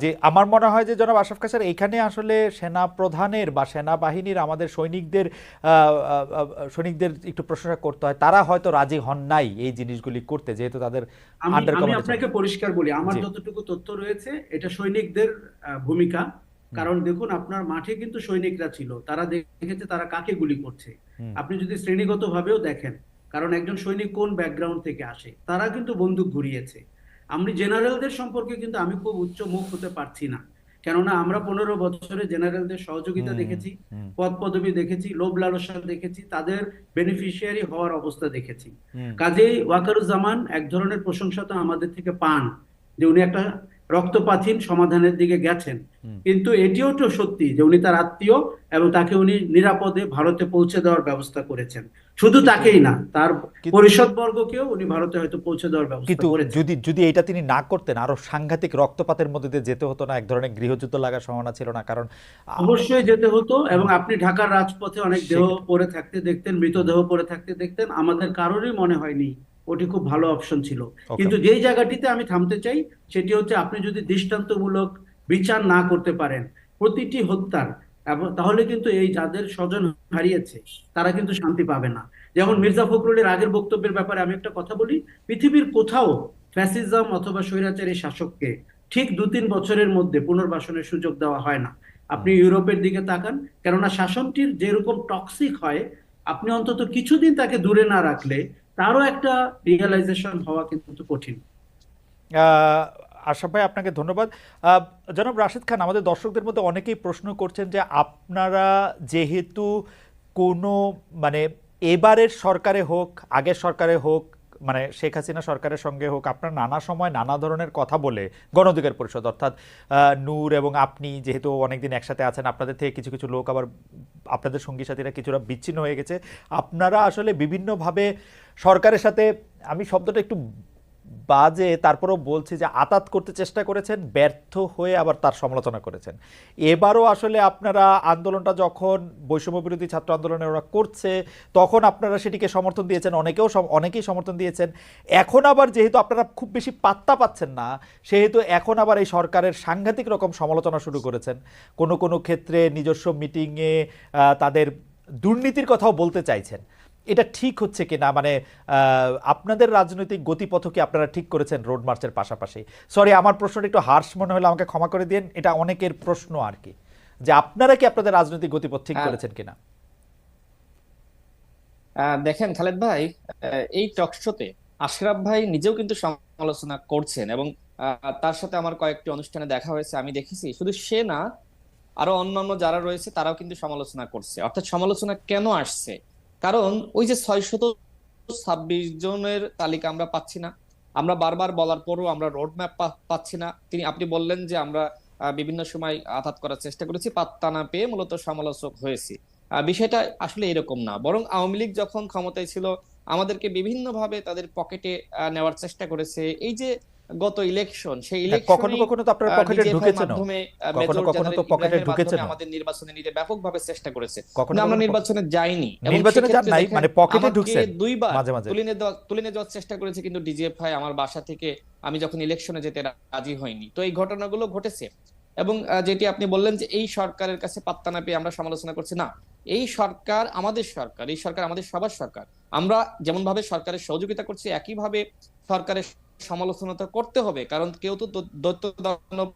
যে আমার মনে হয় যে জনাব আশরাফ স্যার, এখানে আসলে সেনা প্রধানের বা সেনাবাহিনীর আমাদের সৈনিকদের একটু প্রশংসা করতে হয়। তারা হয়তো রাজি হন নাই এই জিনিসগুলি করতে, যেহেতু তাদের আন্ডার আমি কমান্ডে। আপনাকে পরিষ্কার বলি, আমার যতটুকু তথ্য রয়েছে এটা সৈনিকদের ভূমিকা। কারণ দেখুন, আপনার মাঠে কিন্তু সৈনিকরা ছিল, তারা দেখেছে তারা কাকে গুলি করছে। আপনি যদি শ্রেণীগত ভাবেও দেখেন, কারণ একজন সৈনিক কোন ব্যাকগ্রাউন্ড থেকে আসে, তারা কিন্তু বন্দুক ঘুরিয়েছে। আমি জেনারেলদের সম্পর্কে কিন্তু আমি খুব উচ্চ মুখ হতে পারছি না, কেননা আমরা 15 বছরে জেনারেলদের সহযোগিতা দেখেছি, পদ পদবি দেখেছি, লোভ লালসা দেখেছি, তাদের বেনিফিশিয়ারি হওয়ার অবস্থা দেখেছি। কাজেই ওয়াকারুজ্জামান এক ধরনের প্রশংসা তো আমাদের থেকে পান যে উনি একটা রক্তপাতহীন সমাধানের দিকে গেছেন। কিন্তু এটিও তো সত্যি যে উনি তার আত্মীয় এবং তাকে উনি নিরাপদে ভারতে পৌঁছে দেওয়ার ব্যবস্থা করেছেন। শুধু তাকেই না, তার পরিষদ বর্গকেও উনি ভারতে হয়তো পৌঁছে দেওয়ার ব্যবস্থা করেছেন। কিন্তু যদি এটা তিনি না করতেন, আরো সাংঘাতিক রক্তপাতের মধ্যে দিয়ে যেতে হতো না? এক ধরনের গৃহযুদ্ধ লাগার সম্ভাবনা ছিল না? কারণ অবশ্যই যেতে হতো, এবং আপনি ঢাকার রাজপথে অনেক দেহ পড়ে থাকতে দেখতেন, মৃতদেহ পড়ে থাকতে দেখতেন। আমাদের কারোরই মনে হয়নি ওটি খুব ভালো অপশন ছিল। ওকে। কিন্তু যেই জায়গাটিতে আমি থামতে চাই সেটি হচ্ছে, আপনি যদি দৃষ্টান্তমূলক বিচার না করতে পারেন প্রতিটি হত্যার, এবং তাহলে কিন্তু এই যাদের স্বজন হারিয়েছে তারা কিন্তু শান্তি পাবে না। যেমন মির্জা ফখরুলের আগের বক্তব্যের ব্যাপারে আমি একটা কথা বলি, পৃথিবীর কোথাও ফ্যাসিজম অথবা স্বৈরাচারী শাসককে ঠিক 2-3 বছরের মধ্যে পুনর্বাসনের সুযোগ দেওয়া হয় না। আপনি ইউরোপের দিকে তাকান, কেননা শাসনটির যেরকম টক্সিক হয়, আপনি অন্তত কিছুদিন তাকে দূরে না রাখলে তারও একটা রিয়েলাইজেশন হওয়া কিন্তু কঠিন। আহ, আশরাফ ভাই, আপনাকে ধন্যবাদ। আহ, জনাব রাশেদ খান, আমাদের দর্শকদের মধ্যে অনেকেই প্রশ্ন করছেন যে আপনারা যেহেতু কোনো মানে এবারের সরকারে হোক, আগের সরকারে হোক, মানে শেখ হাসিনা সরকারের সঙ্গে হোক, আপনার নানা সময় নানা ধরনের কথা বলে গণ অধিকার পরিষদ অর্থাৎ নূর এবং আপনি যেহেতু অনেকদিন একসাথে আছেন, আপনাদের থেকে কিছু কিছু লোক আবার আপনাদের সঙ্গী সাথীরা কিছুটা বিচ্ছিন্ন হয়ে গেছে, আপনারা আসলে বিভিন্নভাবে সরকারের সাথে, আমি শব্দটা একটু বাজে তারপরেও বলছি, যে আতাত করতে চেষ্টা করেছেন, ব্যর্থ হয়ে আবার তার সমালোচনা করেছেন। এবারও আসলে আপনারা আন্দোলনটা যখন বৈষম্য বিরোধী ছাত্র আন্দোলনে ওরা করছে তখন আপনারা সেটিকে সমর্থন দিয়েছেন, অনেকেই সমর্থন দিয়েছেন। এখন আবার যেহেতু আপনারা খুব বেশি পাত্তা পাচ্ছেন না, সেহেতু এখন আবার এই সরকারের সাংঘাতিক রকম সমালোচনা শুরু করেছেন। কোনো কোনো ক্ষেত্রে নিজস্ব মিটিংয়ে তাদের দুর্নীতির কথাও বলতে চাইছেন। এটা ঠিক হচ্ছে কিনা, মানে আপনাদের রাজনৈতিক গতিপথ কি আপনারা ঠিক করেছেন রোড মার্চের পাশাপাশি? সরি, আমার প্রশ্নটা একটু হার্শ মনে হলে আমাকে ক্ষমা করে দিন, এটা অনেকের প্রশ্ন আর কি, যে আপনারা কি আপনাদের রাজনৈতিক গতিপথ ঠিক করেছেন কিনা। দেখেন খালেদ ভাই, এই টক শোতে আশরাফ ভাই নিজেও কিন্তু সমালোচনা করছেন, এবং তার সাথে আমার কয়েকটি অনুষ্ঠানে দেখা হয়েছে, আমি দেখেছি। শুধু সে না, আরো অন্যান্য যারা রয়েছে তারাও কিন্তু সমালোচনা করছে। অর্থাৎ সমালোচনা কেন আসছে? কারণ ওই যে 626 জনের তালিকা আমরা পাচ্ছি না, আমরা বারবার বলার পরও আমরা রোড ম্যাপ পাচ্ছি না। আপনি বললেন যে আমরা বিভিন্ন সময় আঘাত করার চেষ্টা করেছি, পাত্তা না পেয়ে মূলত সমালোচক হয়েছি। বিষয়টা আসলে এরকম না, বরং আওয়ামী লীগ যখন ক্ষমতায় ছিল আমাদেরকে বিভিন্ন ভাবে তাদের পকেটে নেওয়ার চেষ্টা করেছে। এই যে গত ইলেকশন, সেই কখনো ইলেকশনে কখনো তো আপনার পকেটে ডিজিএফআই এর ঢুকেছেন, মাধ্যমে কখনো মেজর কখনো তো জেনারেল পকেটে ইব্রাহিমের ঢুকেছেন, মাধ্যমে আমাদের নির্বাচনে নিতে ব্যাপকভাবে চেষ্টা করেছে, কখনো কিন্তু আমরা কখনো নির্বাচনে যাইনি। এবং নির্বাচনে যান সেক্ষেত্রে নাই, দেখেন, মানে পকেটে আমাকে ঢুকছেন 2বার মাঝে মাঝে। তুলে নিয়ে যাওয়ার চেষ্টা করেছে, কিন্তু ডিজিএফআই আমার বাসা থেকে আমি যখন ইলেকশনে যেতে রাজি হয়নি। তো এই ঘটনাগুলো ঘটেছে। এবং যেটি আপনি বললেন যে এই সরকারের কাছে পাত্তা না পেয়ে আমরা সমালোচনা করছি, না, এই সরকার আমাদের সরকার, এই সরকার আমাদের সবার সরকার। আমরা যেমন ভাবে সরকারের সহযোগিতা করছি, একইভাবে সরকারের সমালোচনা তো করতে হবে, কারণ কেউ তো দৈত্য দানব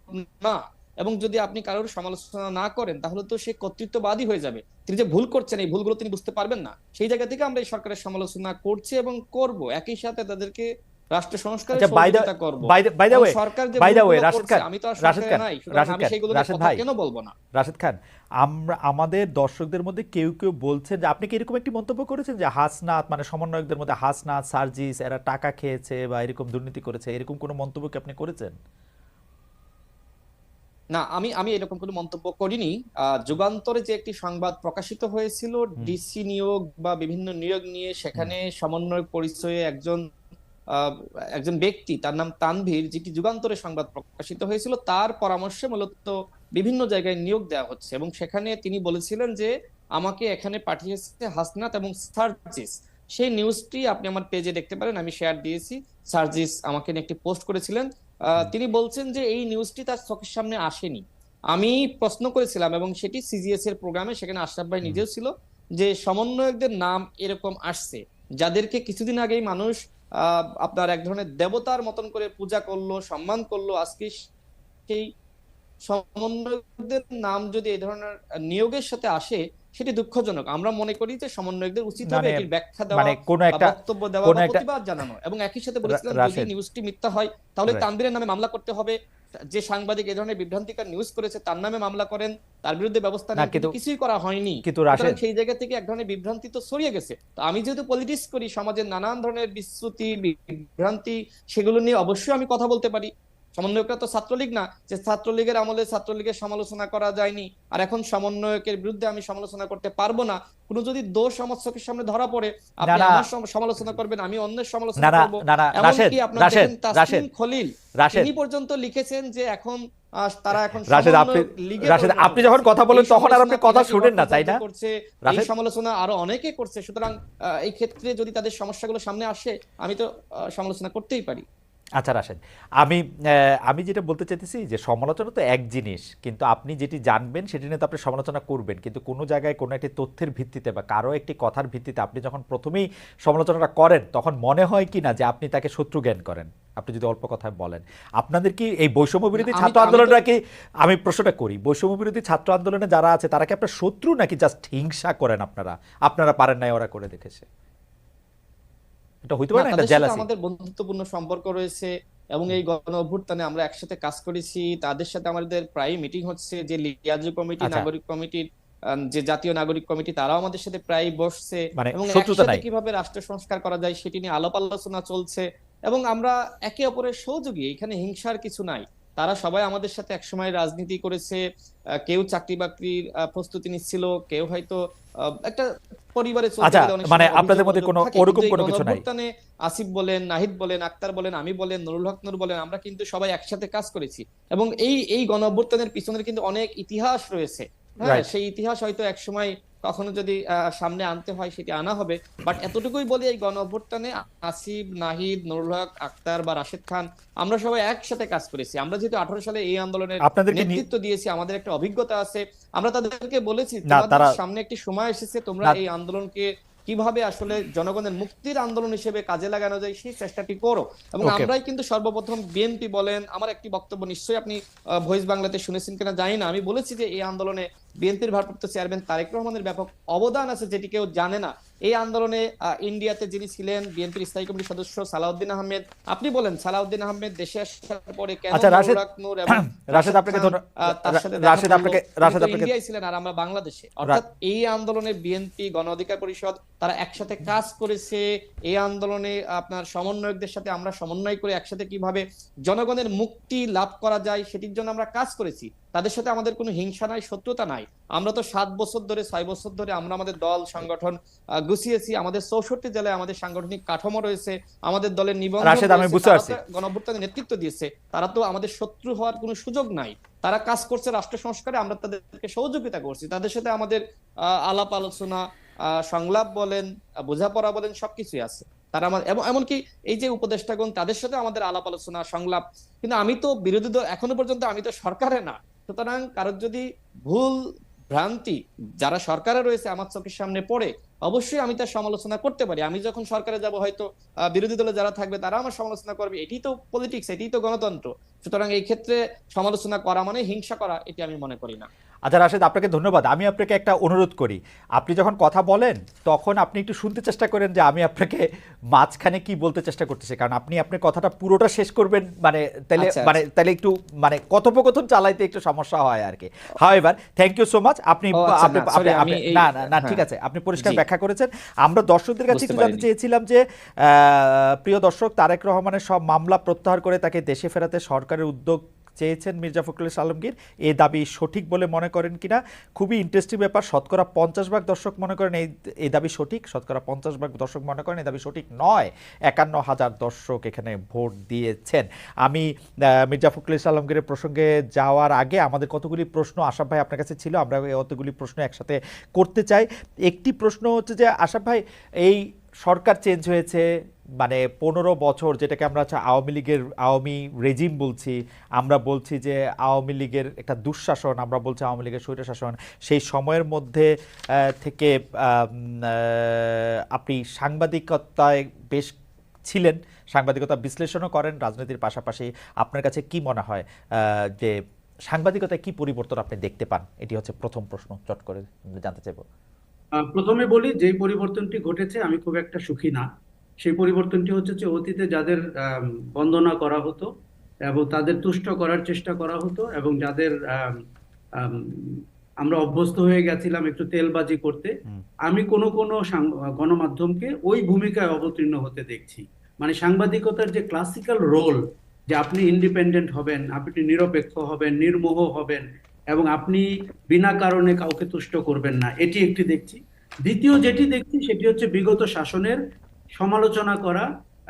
না। এবং যদি আপনি কারোর সমালোচনা না করেন তাহলে তো সে কর্তৃত্ববাদী হয়ে যাবে। তিনি যে ভুল করছেন, এই ভুলগুলো তিনি বুঝতে পারবেন না। সেই জায়গা থেকে আমরা এই সরকারের সমালোচনা করছি এবং করব, একই সাথে তাদেরকে রাষ্ট্র সংস্কারে আচ্ছা, সহযোগিতা করব। বাই দ্য ওয়ে, সরকার যে রাশিদ করছে, খান, আমি তো আর রাশিদ সরকারে খান, নাই, সুতরাং আমি সেইগুলোর রাশিদ কথা ভাই, কেন বলবো না? রাশিদ খান, আমাদের দর্শকদের মধ্যে কেউ কেউ বলছেন যে আপনি কি এরকম একটি মন্তব্য করেছেন যে হাসনাত, মানে সমন্বয়কদের মধ্যে হাসনাত, সার্জিস এরা টাকা খেয়েছে বা এরকম দুর্নীতি করেছে, এরকম কোনো মন্তব্য কি আপনি করেছেন? না, আমি আমি এরকম কোনো মন্তব্য করিনি। যুগান্তরে যে একটি সংবাদ প্রকাশিত হয়েছিল ডিসি নিয়োগ বা বিভিন্ন নিয়োগ নিয়ে, সেখানে সমন্বয় পরিচয়ে একজন ব্যক্তি, তার নাম তানভীর, যেটি যুগান্তরে সংবাদ প্রকাশিত হয়েছিল, তার পরামর্শে মূলত বিভিন্ন জায়গায় নিয়োগ দেওয়া হচ্ছে। এবং সেখানে তিনি বলেছিলেন যে আমাকে এখানে পাঠিয়েছে হাসনাত এবং সার্জিস। সেই নিউজটি আপনি আমার পেজে দেখতে পারেন, আমি শেয়ার দিয়েছি। সার্জিস আমাকে নিয়ে একটি পোস্ট করেছিলেন। তিনি বলছেন যে এই নিউজটি তার চোখের সামনে আসেনি। আমি প্রশ্ন করেছিলাম, এবং সেটি সিজিএস এর প্রোগ্রামে, সেখানে আশরাফ ভাই নিজেও ছিল, যে সমন্বয়কদের নাম এরকম আসছে যাদেরকে কিছুদিন আগেই মানুষ আপনার এক ধরনের দেবতার মতন করে পূজা করলো, সম্মান করলো, আজকে সেই সমন্বয়কদের নাম যদি এই ধরনের নিয়োগের সাথে আসে, সেটি দুঃখজনক। আমরা মনে করি যে সমন্বয়কদের উচিত হবে এটির ব্যাখ্যা দেওয়া, কোনো একটা বক্তব্য দেওয়া বা প্রতিবাদ জানানো। এবং একই সাথে বলেছিলেন যদি নিউজটি মিথ্যা হয় তাহলে তানভীরের নামে মামলা করতে হবে, যে সাংবাদিক এই ধরনের বিভ্রান্তিকর নিউজ করেছে তার নামে মামলা করেন, তার বিরুদ্ধে ব্যবস্থা নেন। কিন্তু কিছুই করা হয়নি। সুতরাং সেই জায়গা থেকে এক ধরনের বিভ্রান্তি তো ছড়িয়ে গেছে। তো আমি যেহেতু পলিটিক্স করি, সমাজের নানান ধরনের বিচ্যুতি, বিভ্রান্তি, সেগুলো নিয়ে অবশ্যই আমি কথা বলতে পারি। সমন্বয়করা তো ছাত্রলীগ না যে ছাত্রলীগের আমলে ছাত্রলীগের সমালোচনা করা যায়নি আর এখন সমন্বয়কের বিরুদ্ধে আমি সমালোচনা করতে পারবো না। কোনো যদি দোষ আমার চোখের সামনে ধরা পড়ে না আপনি না আমার সমালোচনা করবেন, আমি অন্যের না সমালোচনা না করবো। না না রাশেদ এমনকি আপনার রাশেদ দেখেন তাসলিম রাশেদ খলিল রাশেদ তিনি পর্যন্ত লিখেছেন যে এখন তারা এখন রাশেদ আপনি সমন্বয়ক লীগে রাশেদ পরিণত আপনি যখন হয়েছে। কথা এই বলেন তখন আর আপনি সমালোচনা কথা পিনাকি শুনেন না, তাই ভট্টাচার্য না করছে, এই রাশেদ? সমালোচনা আরো অনেকে করছে। সুতরাং এই ক্ষেত্রে যদি তাদের সমস্যাগুলো সামনে আসে আমি তো সমালোচনা করতেই পারি। আচ্ছা রাশেদ, আমি আমি যেটা বলতে চাইতেছি যে সমালোচনা তো এক জিনিস, কিন্তু আপনি যেটি জানবেন সেটি নিয়ে তো আপনি সমালোচনা করবেন, কিন্তু কোনো জায়গায় কোনো একটি তথ্যের ভিত্তিতে বা কারো একটি কথার ভিত্তিতে আপনি যখন প্রথমেই সমালোচনাটা করেন তখন মনে হয় কি না যে আপনি তাকে শত্রু জ্ঞান করেন? আপনি যদি অল্প কথায় বলেন, আপনাদের কি এই বৈষম্য বিরোধী ছাত্র আন্দোলনটা কি, আমি প্রশ্নটা করি, বৈষম্য বিরোধী ছাত্র আন্দোলনে যারা আছে তারা কি আপনার শত্রু নাকি জাস্ট হিংসা করেন? আপনারা পারেন নাই, ওরা করে দেখেছে? এটা হইতে পারে না, এটা তাদের সাথে জেলাসি? আমাদের বন্ধুত্বপূর্ণ সম্পর্ক রয়েছে এবং এই গণ অভ্যুত্থানে আমরা একসাথে কাজ করেছি। তাদের সাথে আমাদের প্রায় মিটিং হচ্ছে, যে লিয়াজু কমিটি, আচ্ছা, নাগরিক কমিটির যে জাতীয় নাগরিক কমিটি, তারাও আমাদের সাথে প্রায় বসছে মানে এবং শত্রুতা একসাথে নাই? কিভাবে রাষ্ট্র সংস্কার করা যায় সেটি নিয়ে আলাপ আলোচনা চলছে এবং আমরা একে অপরের সহযোগী, এখানে হিংসার কিছু নাই। তারা সবাই আমাদের সাথে একসময় রাজনীতি করেছে, কেউ চাকরি বাকরির প্রস্তুতি নিচ্ছিল, কেউ হয়তো একটা পরিবারে চলতে আচ্ছা, গেলে অনেক মানে সময় আপনাদের অভিযোগ মধ্যে অভিযোগ কোনো থাকে, ওরকম কিন্তু এই কোনো গণ কিছু নাই? অভ্যুত্থানে আসিফ বলেন, নাহিদ বলেন, আক্তার বলেন, আমি বলেন, নুরুল হক নূর বলেন, আমরা কিন্তু সবাই একসাথে কাজ করেছি এবং এই গণ অভ্যুত্থানের পিছনে কিন্তু অনেক ইতিহাস রয়েছে। হ্যাঁ, রাইট। সেই ইতিহাস হয়তো একসময় কখনো যদি সামনে আনতে হয় সেটি আনা হবে, বাট এতটুকুই বলি এই গণ অভ্যুত্থানে আসিফ, নাহিদ, নুরুল হক, আক্তার বা রাশেদ খান আমরা সবাই একসাথে কাজ করেছি। আমরা যেহেতু 18 সালে এই আন্দোলনের আপনাদেরকে নেতৃত্ব দিয়েছি, আমাদের একটা অভিজ্ঞতা আছে। আমরা তাদেরকে বলেছি না, তোমাদের তারা সামনে একটি সময় এসেছে, তোমরা না, এই আন্দোলনকে কিভাবে আসলে জনগণের মুক্তির আন্দোলন হিসেবে কাজে লাগানো যায় সেই চেষ্টাটি করো। এবং ওকে, আমরাই কিন্তু সর্বপ্রথম বিএনপি বলেন, আমার একটি বক্তব্য নিশ্চয়ই আপনি ভয়েস বাংলাতে শুনেছেন কিনা জানি না, আমি বলেছি যে এই আন্দোলনে বিএনপির ভারপ্রাপ্ত চেয়ারম্যান তারেক রহমানের ব্যাপক অবদান আছে যেটি কেউ জানে না। এই আন্দোলনে ইন্ডিয়াতে যিনি ছিলেন বিএনপির স্থায়ী কমিটির সদস্য সালাউদ্দিন আহমেদ, আপনি বলেন সালাউদ্দিন আহমেদ দেশে আসার পরে কেন আচ্ছা রাশেদ, নুরুল হক নূর এবং রাশেদ আপনাকে তার সাথে রাশেদ দেখা আপনাকে করলো? রাশেদ তিনি তো আপনাকে ইন্ডিয়ায় ছিলেন আর আমরা বাংলাদেশে। অর্থাৎ এই আন্দোলনে বিএনপি, গণ অধিকার পরিষদ তারা একসাথে কাজ করেছে। এই আন্দোলনে আপনার সমন্বয়কদের সাথে আমরা সমন্বয় করে একসাথে কিভাবে জনগণের মুক্তি লাভ করা যায় সেটির জন্য আমরা কাজ করেছি। তাদের সাথে আমাদের কোনো হিংসা নাই, শত্রুতা নাই। আমরা তো 7 বছর ধরে, 6 বছর ধরে আমরা আমাদের দল সংগঠন গুছিয়েছি। আমাদের 64 জেলায় আমাদের সাংগঠনিক কাঠামো রয়েছে, আমাদের দলের নিবন্ধন রাশেদ, আমি রয়েছে। বুঝতে তারা পারছি। তো গণঅভ্যুত্থানে নেতৃত্ব দিয়েছে, তারা তো আমাদের শত্রু হওয়ার কোনো সুযোগ নাই। তারা কাজ করছে রাষ্ট্র সংস্কারে, আমরা তাদেরকে সহযোগিতা করছি। তাদের সাথে আমাদের আলাপ আলোচনা, সংলাপ বলেন, বোঝাপড়া বলেন, সবকিছুই আছে। তারা আমার এমনকি এই যে উপদেষ্টাগণ, তাদের সাথে আমাদের আলাপ আলোচনা, সংলাপ। কিন্তু আমি তো বিরোধী দল, এখনো পর্যন্ত আমি তো সরকারে না। সুতরাং কারোর যদি ভুল ভ্রান্তি যারা সরকারে রয়েছে আমার চোখের সামনে পড়ে, অবশ্যই আমি তার সমালোচনা করতে পারি। আমি যখন সরকারে যাব হয়তো বিরোধী দলে যারা থাকবে তারা আমার সমালোচনা করবে। এটি তো পলিটিক্স, এটি তো গণতন্ত্র। সুতরাং এই ক্ষেত্রে সমালোচনা করা মানে হিংসা করা, এটি আমি মনে করি না। আচ্ছা রাশেদ, আপনাকে ধন্যবাদ। আমি আপনাকে একটা অনুরোধ করি, আপনি যখন কথা বলেন তখন আপনি একটু শুনতে চেষ্টা করেন যে আমি আপনাকে মাঝখানে কি বলতে চেষ্টা করতেছি, কারণ আপনি আপনার কথাটা পুরোটা শেষ করবেন, মানে তাহলে আচ্ছা, মানে তাহলে একটু মানে কথোপকথন চালাইতে একটু সমস্যা হয় আর কি। However, thank you so much. আপনি ও আচ্ছা, আপনি না, sorry, আপনি- আমি এই না না না, ঠিক হ্যাঁ, আছে, আপনি পরিষ্কার জি, ব্যাখ্যা করেছেন। আমরা দর্শকদের কাছে বুঝতে একটু জানতে পারিনি। চেয়েছিলাম যে প্রিয় দর্শক, তারেক রহমানের সব মামলা প্রত্যাহার করে তাকে দেশে ফেরাতে সরকারের উদ্যোগ চেয়েছেন মির্জা ফখরুল ইসলাম আলমগীর, এই দাবি সঠিক বলে মনে করেন কিনা? খুবই ইন্টারেস্টিং ব্যাপার। শতকরা 50% দর্শক মনে করেন এই দাবি সঠিক, শতকরা 50% দর্শক মনে করেন এই দাবি সঠিক নয়। 51,000 দর্শক এখানে ভোট দিয়েছেন। আমি মির্জা ফখরুল ইসলাম আলমগীরের প্রসঙ্গে যাওয়ার আগে আমাদের কতগুলি প্রশ্ন আশাফ ভাই আপনার কাছে ছিল, আমরা অতগুলি প্রশ্ন একসাথে করতে চাই। একটি প্রশ্ন হচ্ছে যে আশাফ ভাই, এই সরকার চেঞ্জ হয়েছে, মানে 15 বছর, যেটাকে আমরা আওয়ামী রেজিম বলছি, আমরা বলছি যে আওয়ামী লীগের একটা দুঃশাসন, আমরা বলছি আওয়ামী লীগের স্বৈরশাসন। সেই সময়ের মধ্যে থেকে আপনি সাংবাদিকতায় বেশ ছিলেন, সাংবাদিকতা বিশ্লেষণও করেন রাজনীতির পাশাপাশি। আপনার কাছে কি মনে হয় যে সাংবাদিকতায় কি পরিবর্তন আপনি দেখতে পান? এটি হচ্ছে প্রথম প্রশ্ন, চট করে জানতে চাইব। প্রথমে বলি, যে পরিবর্তনটি ঘটেছে আমি খুব একটা সুখী না। সেই পরিবর্তনটি হচ্ছে যে অতীতে যাদের বন্দনা করা হতো এবং তাদের তুষ্ট করার চেষ্টা করা হতো এবং যাদের আম, আমরা অভ্যস্ত হয়ে গেছিলাম একটু তেলবাজি করতে, আমি কোনো কোনো গণমাধ্যমকে ওই ভূমিকায় অবতীর্ণ হতে দেখছি। মানে সাংবাদিকতার যে ক্লাসিক্যাল রোল, যে আপনি ইন্ডিপেন্ডেন্ট হবেন, আপনি নিরপেক্ষ হবেন, নির্মোহ হবেন, এবং আপনি বিনা কারণে কাউকে তুষ্ট করবেন না, এটি একটি দেখছি। দ্বিতীয় যেটি দেখছি সেটি হচ্ছে বিগত শাসনের সমালোচনা করা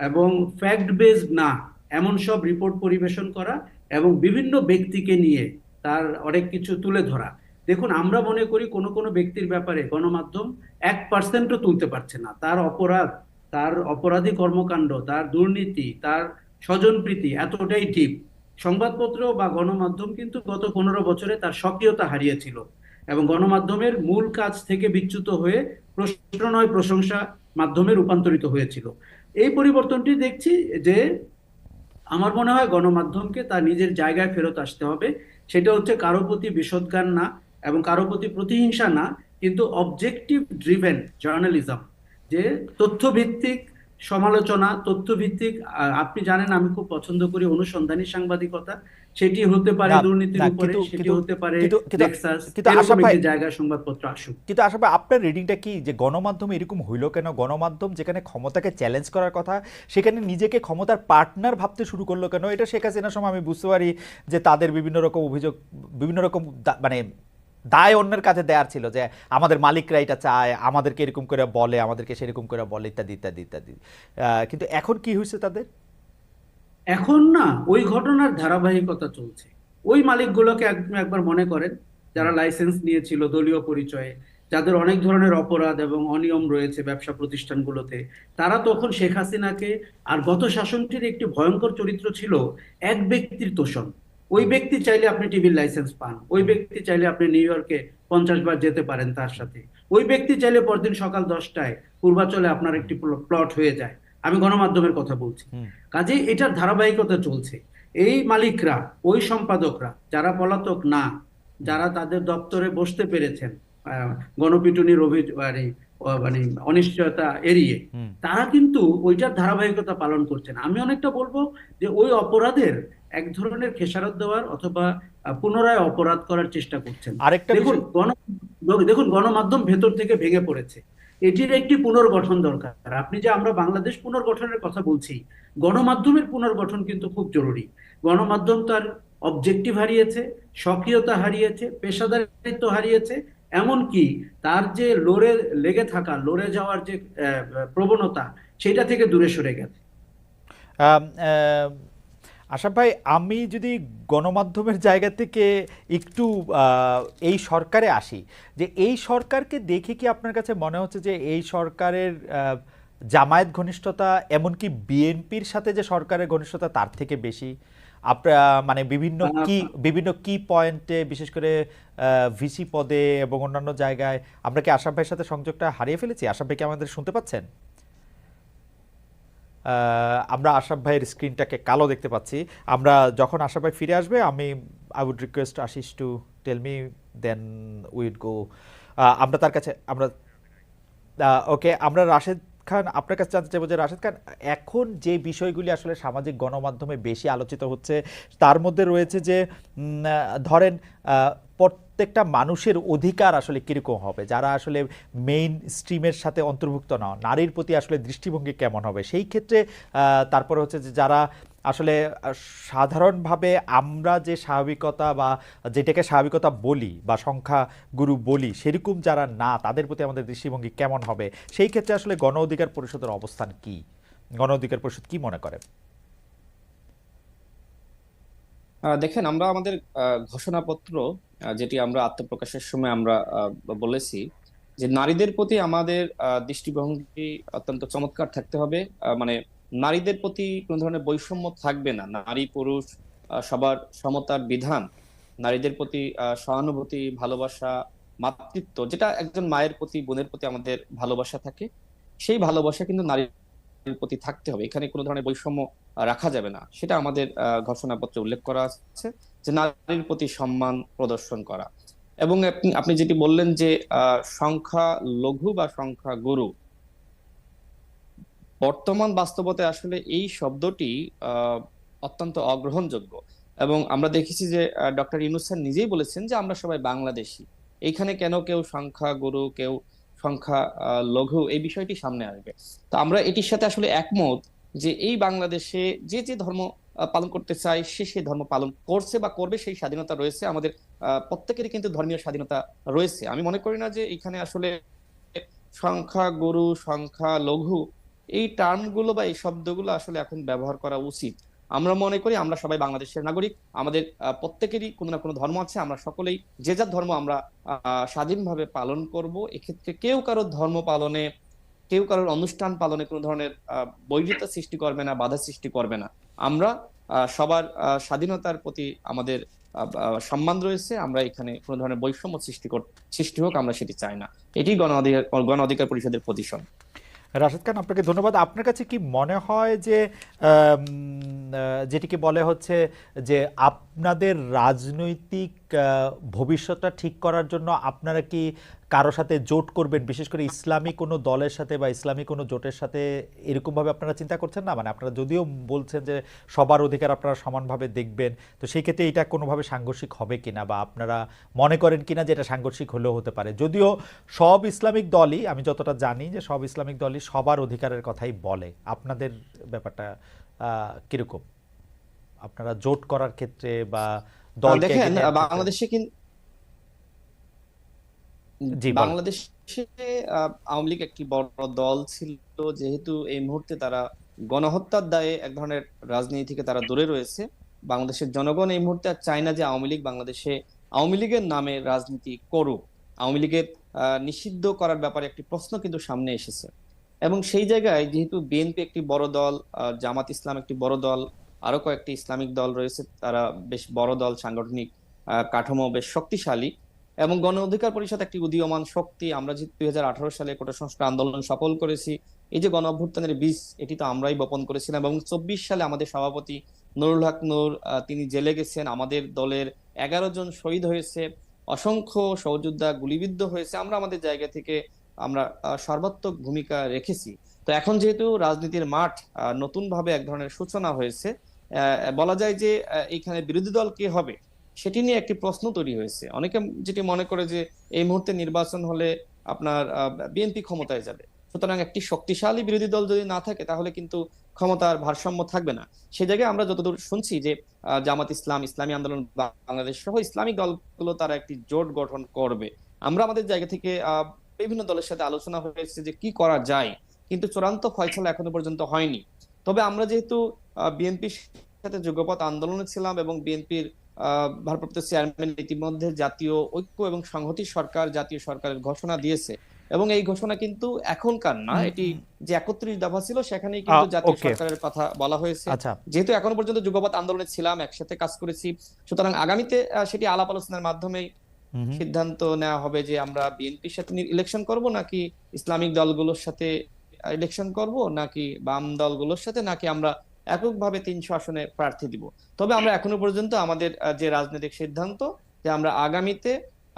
এবং ফ্যাক্ট বেসড না এমন সব রিপোর্ট পরিবেশন করা এবং বিভিন্ন ব্যক্তিকে নিয়ে তার অনেক কিছু তুলে ধরা। দেখুন, আমরা মনে করি কোনো কোনো ব্যক্তির ব্যাপারে গণমাধ্যম 1%ও তুলতে পারছে না, তার অপরাধ, তার অপরাধী কর্মকাণ্ড, তার দুর্নীতি, তার স্বজনপ্রীতি এতটাই ঠিক। সংবাদপত্র বা গণমাধ্যম কিন্তু গত 15 বছরে তার স্বকীয়তা হারিয়েছিল এবং গণমাধ্যমের মূল কাজ থেকে বিচ্যুত হয়ে প্রশ্ন নয় প্রশংসা মাধ্যমে রূপান্তরিত হয়েছিল। এই পরিবর্তনটি দেখছি যে আমার মনে হয় গণমাধ্যমকে তার নিজের জায়গায় ফেরত আসতে হবে। সেটা হচ্ছে কারো প্রতি বিষোদ্গার না এবং কারো প্রতি প্রতিহিংসা না, কিন্তু অবজেক্টিভ ড্রিভেন জার্নালিজম, যে তথ্যভিত্তিক সমালোচনা, তথ্যভিত্তিক। আপনি জানেন আমি খুব পছন্দ করি অনুসন্ধানী সাংবাদিকতা। সেটি হতে পারে না দুর্নীতির না উপরে, কিন্তু সেটি কিন্তু হতে পারে কিন্তু কিন্তু লেক্সাস, কিন্তু এরকম আশরাফ ভাই, একটি জায়গায় সংবাদপত্র আসুক। কিন্তু আশরাফ ভাই, আপনার রিডিংটা কি যে গণমাধ্যম এরকম হইল কেন? গণমাধ্যম যেখানে ক্ষমতাকে চ্যালেঞ্জ করার কথা সেখানে নিজেকে ক্ষমতার পার্টনার ভাবতে শুরু করলো কেন? এটা শেখ হাসিনার সময় আমি বুঝতে পারি যে তাদের বিভিন্ন রকম অভিযোগ, বিভিন্ন রকম মানে দায় অন্যের কাছে দেওয়ার ছিল, যে আমাদের মালিকরা এটা চায়, আমাদেরকে এরকম করে বলে, আমাদেরকে সেরকম করে বলে, ইত্যাদি ইত্যাদি ইত্যাদি। কিন্তু এখন কি হয়েছে তাদের? এখন না, ওই ঘটনার ধারাবাহিকতা চলছে। ওই মালিকগুলোকে আপনি একবার মনে করেন, যারা হুম। লাইসেন্স নিয়েছিল দলীয় পরিচয়ে, যাদের অনেক ধরনের অপরাধ এবং অনিয়ম রয়েছে ব্যবসা প্রতিষ্ঠানগুলোতে, তারা তখন শেখ হাসিনাকে, আর গত শাসনটির একটি ভয়ঙ্কর চরিত্র ছিল এক ব্যক্তির তোষণ। ওই হুম। ব্যক্তি চাইলে আপনি টিভির লাইসেন্স পান, ওই হুম। ব্যক্তি চাইলে আপনি নিউ ইয়র্কে 50 বার যেতে পারেন তার সাথে, ওই ব্যক্তি চাইলে পরদিন সকাল 10টায় পূর্বাচলে আপনার হুম। একটি প্লট হয়ে যায়। আমি গণমাধ্যমের কথা বলছি। হুম। কাজে এটার ধারাবাহিকতা চলছে। এই মালিকরা, ওই সম্পাদকরা যারা পলাতক না, হুম। যারা তাদের দপ্তরে বসতে পেরেছেন আহ, গণপিটুনির মানে মানে অনিশ্চয়তা এড়িয়ে, হুম। তারা কিন্তু ওইটার ধারাবাহিকতা পালন করছেন। আমি অনেকটা বলবো যে ওই অপরাধের এক ধরনের খেসারত দেওয়ার অথবা পুনরায় অপরাধ করার চেষ্টা করছেন। আরেকটা দেখুন বিষয়। দেখুন গণমাধ্যম ভেতর থেকে ভেঙে পড়েছে। এটির একটি পুনর্গঠন দরকার। আপনি যে আমরা বাংলাদেশ পুনর্গঠনের কথা বলছি, গণমাধ্যমের পুনর্গঠন কিন্তু খুব জরুরি। গণমাধ্যম তার অবজেক্টিভ হারিয়েছে, সক্রিয়তা হারিয়েছে, পেশাদারিত্ব হারিয়েছে, এমনকি তার যে লেগে থাকা, লড়ে যাওয়ার যে প্রবণতা, সেটা থেকে দূরে সরে গেছে। আম, আহ, আশরাফ ভাই, আমি যদি গণমাধ্যমের জায়গা থেকে একটু এই সরকারে আসি, যে এই সরকারকে দেখে কি আপনার কাছে মনে হচ্ছে যে এই সরকারের জামায়াত ঘনিষ্ঠতা, এমনকি বিএনপির সাথে যে সরকারের ঘনিষ্ঠতা তার থেকে বেশি? আপনার মানে বিভিন্ন কি পয়েন্টে, বিশেষ করে ভিসি পদে এবং অন্যান্য জায়গায় আমরা কি আশরাফ ভাইয়ের সাথে সংযোগটা হারিয়ে ফেলেছি? আশরাফ ভাই কি আমাদের শুনতে পাচ্ছেন? আমরা আশরাফ ভাইয়ের স্ক্রিনটাকে কালো দেখতে পাচ্ছি। আমরা যখন আশরাফ ভাই ফিরে আসবে, I would request Ashish to tell me, then we'd go. আমরা তার কাছে আমরা ওকে, আমরা রাশেদ খান আপনার কাছে জানতে চাইবো যে রাশেদ খান, এখন যে বিষয়গুলি আসলে সামাজিক গণমাধ্যমে বেশি আলোচিত হচ্ছে তার মধ্যে রয়েছে যে ধরেন প্রত্যেকটা মানুষের অধিকার আসলে কিরকম হবে, যারা আসলে মেইন স্ট্রিমের সাথে অন্তর্ভুক্ত না, নারীর প্রতি আসলে দৃষ্টিভঙ্গি কেমন হবে সেই ক্ষেত্রে, তারপরে হচ্ছে যে যারা আসলে সাধারণভাবে আমরা যে স্বাভাবিকতা বা যেটাকে স্বাভাবিকতা বলি বা সংখ্যাগুরু বলি সেরকম যারা না, তাদের প্রতি আমাদের দৃষ্টিভঙ্গি কেমন হবে, সেই ক্ষেত্রে আসলে গণ অধিকার পরিষদের অবস্থান কি? গণ অধিকার পরিষদ কি মনে করে? দেখেন, আমরা আমাদের ঘোষণাপত্র, যেটি আমরা আত্মপ্রকাশের সময় আমরা বলেছি যে নারীদের প্রতি আমাদের দৃষ্টিভঙ্গি অত্যন্ত চমৎকার থাকতে হবে। মানে নারীদের প্রতি কোনো ধরনের বৈষম্য থাকবে না, নারী পুরুষ সবার সমতার বিধান, নারীদের প্রতি সহানুভূতি, ভালোবাসা, মাতৃত্ব, যেটা একজন মায়ের প্রতি, বোনের প্রতি আমাদের ভালোবাসা থাকে, সেই ভালোবাসা কিন্তু নারীর প্রতি থাকতে হবে। এখানে কোনো ধরনের বৈষম্য রাখা যাবে না, সেটা আমাদের ঘোষণাপত্রে উল্লেখ করা আছে, যে নারীর প্রতি সম্মান প্রদর্শন করা। এবং আপনি যেটি বললেন যে সংখ্যা লঘু বা সংখ্যা গুরু, বর্তমান বাস্তবতায় আসলে এই শব্দটি অত্যন্ত অগ্রহণযোগ্য। এবং আমরা দেখেছি যে ডক্টর ইউনূস স্যার নিজেই বলেছেন যে আমরা সবাই বাংলাদেশী। এইখানে কেন কেউ সংখ্যা গুরু, কেউ সংখ্যা লঘু, এই বিষয়টি সামনে আসবে। তো আমরা এটির সাথে আসলে একমত যে এই বাংলাদেশে যে যে ধর্ম পালন করতে চায় সে সেই ধর্ম পালন করছে বা করবে, সেই স্বাধীনতা রয়েছে। আমাদের প্রত্যেকেরই কিন্তু ধর্মীয় স্বাধীনতা রয়েছে। আমি মনে করি না যে এখানে আসলে সংখ্যা গুরু, সংখ্যা লঘু এই টার্মগুলো বা এই শব্দগুলো আসলে এখন ব্যবহার করা উচিত। আমরা মনে করি আমরা সবাই বাংলাদেশের নাগরিক, আমাদের প্রত্যেকেরই কোনো না কোনো ধর্ম আছে, আমরা সকলেই যে যার ধর্ম আমরা স্বাধীনভাবে পালন করব। এক্ষেত্রে কেউ কারোর ধর্ম পালনে, কেউ কারোর অনুষ্ঠান পালনে কোনো ধরনের বৈরিতা সৃষ্টি করবে না, বাধা সৃষ্টি করবে না। আমরা সবার স্বাধীনতার প্রতি আমাদের সম্মান রয়েছে। আমরা এখানে কোনো ধরনের বৈষম্য সৃষ্টি হোক আমরা সেটি চাই না। এটি গণ অধিকার পরিষদের পজিশন। রাশেদ খান, আপনাকে ধন্যবাদ। আপনার কাছে কি মনে হয় যে যেটিকে বলে হচ্ছে যে আপনাদের রাজনৈতিক ভবিষ্যৎটা ঠিক করার জন্য আপনারা কি কারো সাথে জোট করবেন, বিশেষ করে ইসলামী কোনো দলের সাথে বা ইসলামী কোনো জোটের সাথে, এরকমভাবে আপনারা চিন্তা করছেন না? মানে আপনারা যদিও বলছেন যে সবার অধিকার আপনারা সমানভাবে দেখবেন, তো সেই ক্ষেত্রে এটা কোনোভাবে সাংঘর্ষিক হবে কিনা, বা আপনারা মনে করেন কিনা যে এটা সাংঘর্ষিক হলেও হতে পারে? যদিও সব ইসলামিক দলই, আমি যতটা জানি যে সব ইসলামিক দলই সবার অধিকারের কথাই বলে, আপনাদের ব্যাপারটা কিরকম? আপনারা জোট করার ক্ষেত্রে বা দলকে দেখেন, এগিয়ে নেওয়ার ক্ষেত্রে? বাংলাদেশে কিন্তু জি বলেন। বাংলাদেশে আওয়ামী লীগ একটি বড় দল ছিল। যেহেতু এই মুহূর্তে তারা গণহত্যার দায়ে এক ধরনের রাজনীতি থেকে তারা দূরে রয়েছে, বাংলাদেশের জনগণ এই মুহূর্তে আর চায় না যে আওয়ামী লীগ বাংলাদেশে আওয়ামী লীগের নামে রাজনীতি করুক। আওয়ামী লীগের নিষিদ্ধ করার ব্যাপারে একটি প্রশ্ন কিন্তু সামনে এসেছে। এবং সেই জায়গায় যেহেতু বিএনপি একটি বড় দল, জামাত ইসলাম একটি বড় দল, আরো কয়েকটি ইসলামিক দল রয়েছে, তারা বেশ বড় দল, সাংগঠনিক কাঠামো বেশ শক্তিশালী, এবং গণ অধিকার পরিষদ একটি উদীয়মান শক্তি। আমরা যে 2018 সালে কোটা সংস্কার আন্দোলন সফল করেছি, এই যে গণ অভ্যুত্থানের বীজ, এটি তো আমরাই বপন করেছিলাম। এবং 24 সালে আমাদের সভাপতি নুরুল হক নূর তিনি জেলে গেছেন, আমাদের দলের 11 জন শহীদ হয়েছে, অসংখ্য সহযোদ্ধা গুলিবিদ্ধ হয়েছে। আমরা আমাদের জায়গা থেকে আমরা সর্বাত্মক ভূমিকা রেখেছি। তো এখন যেহেতু রাজনীতির মাঠ নতুন ভাবে এক ধরনের সূচনা হয়েছে, বলা যায় যে এইখানে বিরোধী দল কে হবে সেটি নিয়ে একটি প্রশ্ন তৈরি হয়েছে। অনেকে যেটি মনে করে যে এই মুহূর্তে নির্বাচন হলে আপনার বিএনপি ক্ষমতায় যাবে, সুতরাং একটি শক্তিশালী বিরোধী দল যদি না থাকে তাহলে কিন্তু ক্ষমতার ভারসাম্য থাকবে না। সে জায়গায় আমরা যতদূর শুনছি যে জামাত ইসলাম, ইসলামী আন্দোলন বাংলাদেশ সহ ইসলামিক দলগুলো তারা একটি জোট গঠন করবে। আমরা আমাদের জায়গা থেকে বিভিন্ন দলের সাথে আলোচনা হয়েছে যে কি করা যায়, কিন্তু চূড়ান্ত ফয়সালা এখনো পর্যন্ত হয়নি। তবে আমরা যেহেতু বিএনপির সাথে যুগপৎ আন্দোলনে ছিলাম এবং বিএনপির ভারপ্রাপ্ত চেয়ারম্যান ইতিমধ্যে জাতীয় ঐক্য এবং সংহতি সরকার, জাতীয় সরকারের ঘোষণা দিয়েছে, এবং এই ঘোষণা কিন্তু এখনকার না, এটি যে 31 দফা ছিল সেখানেই কিন্তু জাতীয় ওকে, সরকারের কথা বলা হয়েছে। আচ্ছা। যেহেতু এখনো পর্যন্ত যুগপৎ আন্দোলনে ছিলাম, একসাথে কাজ করেছি, সুতরাং আগামীতে সেটি আলাপ আলোচনার মাধ্যমেই হুম হুম। সিদ্ধান্ত নেওয়া হবে যে আমরা বিএনপির সাথে ইলেকশন করব নাকি ইসলামিক দলগুলোর সাথে ইলেকশন করব, নাকি বাম দলগুলোর সাথে, নাকি আমরা এককভাবে 300 আসনে প্রার্থী দিব। তবে আমরা এখনো পর্যন্ত আমাদের যে রাজনৈতিক সিদ্ধান্ত যে আমরা আগামীতে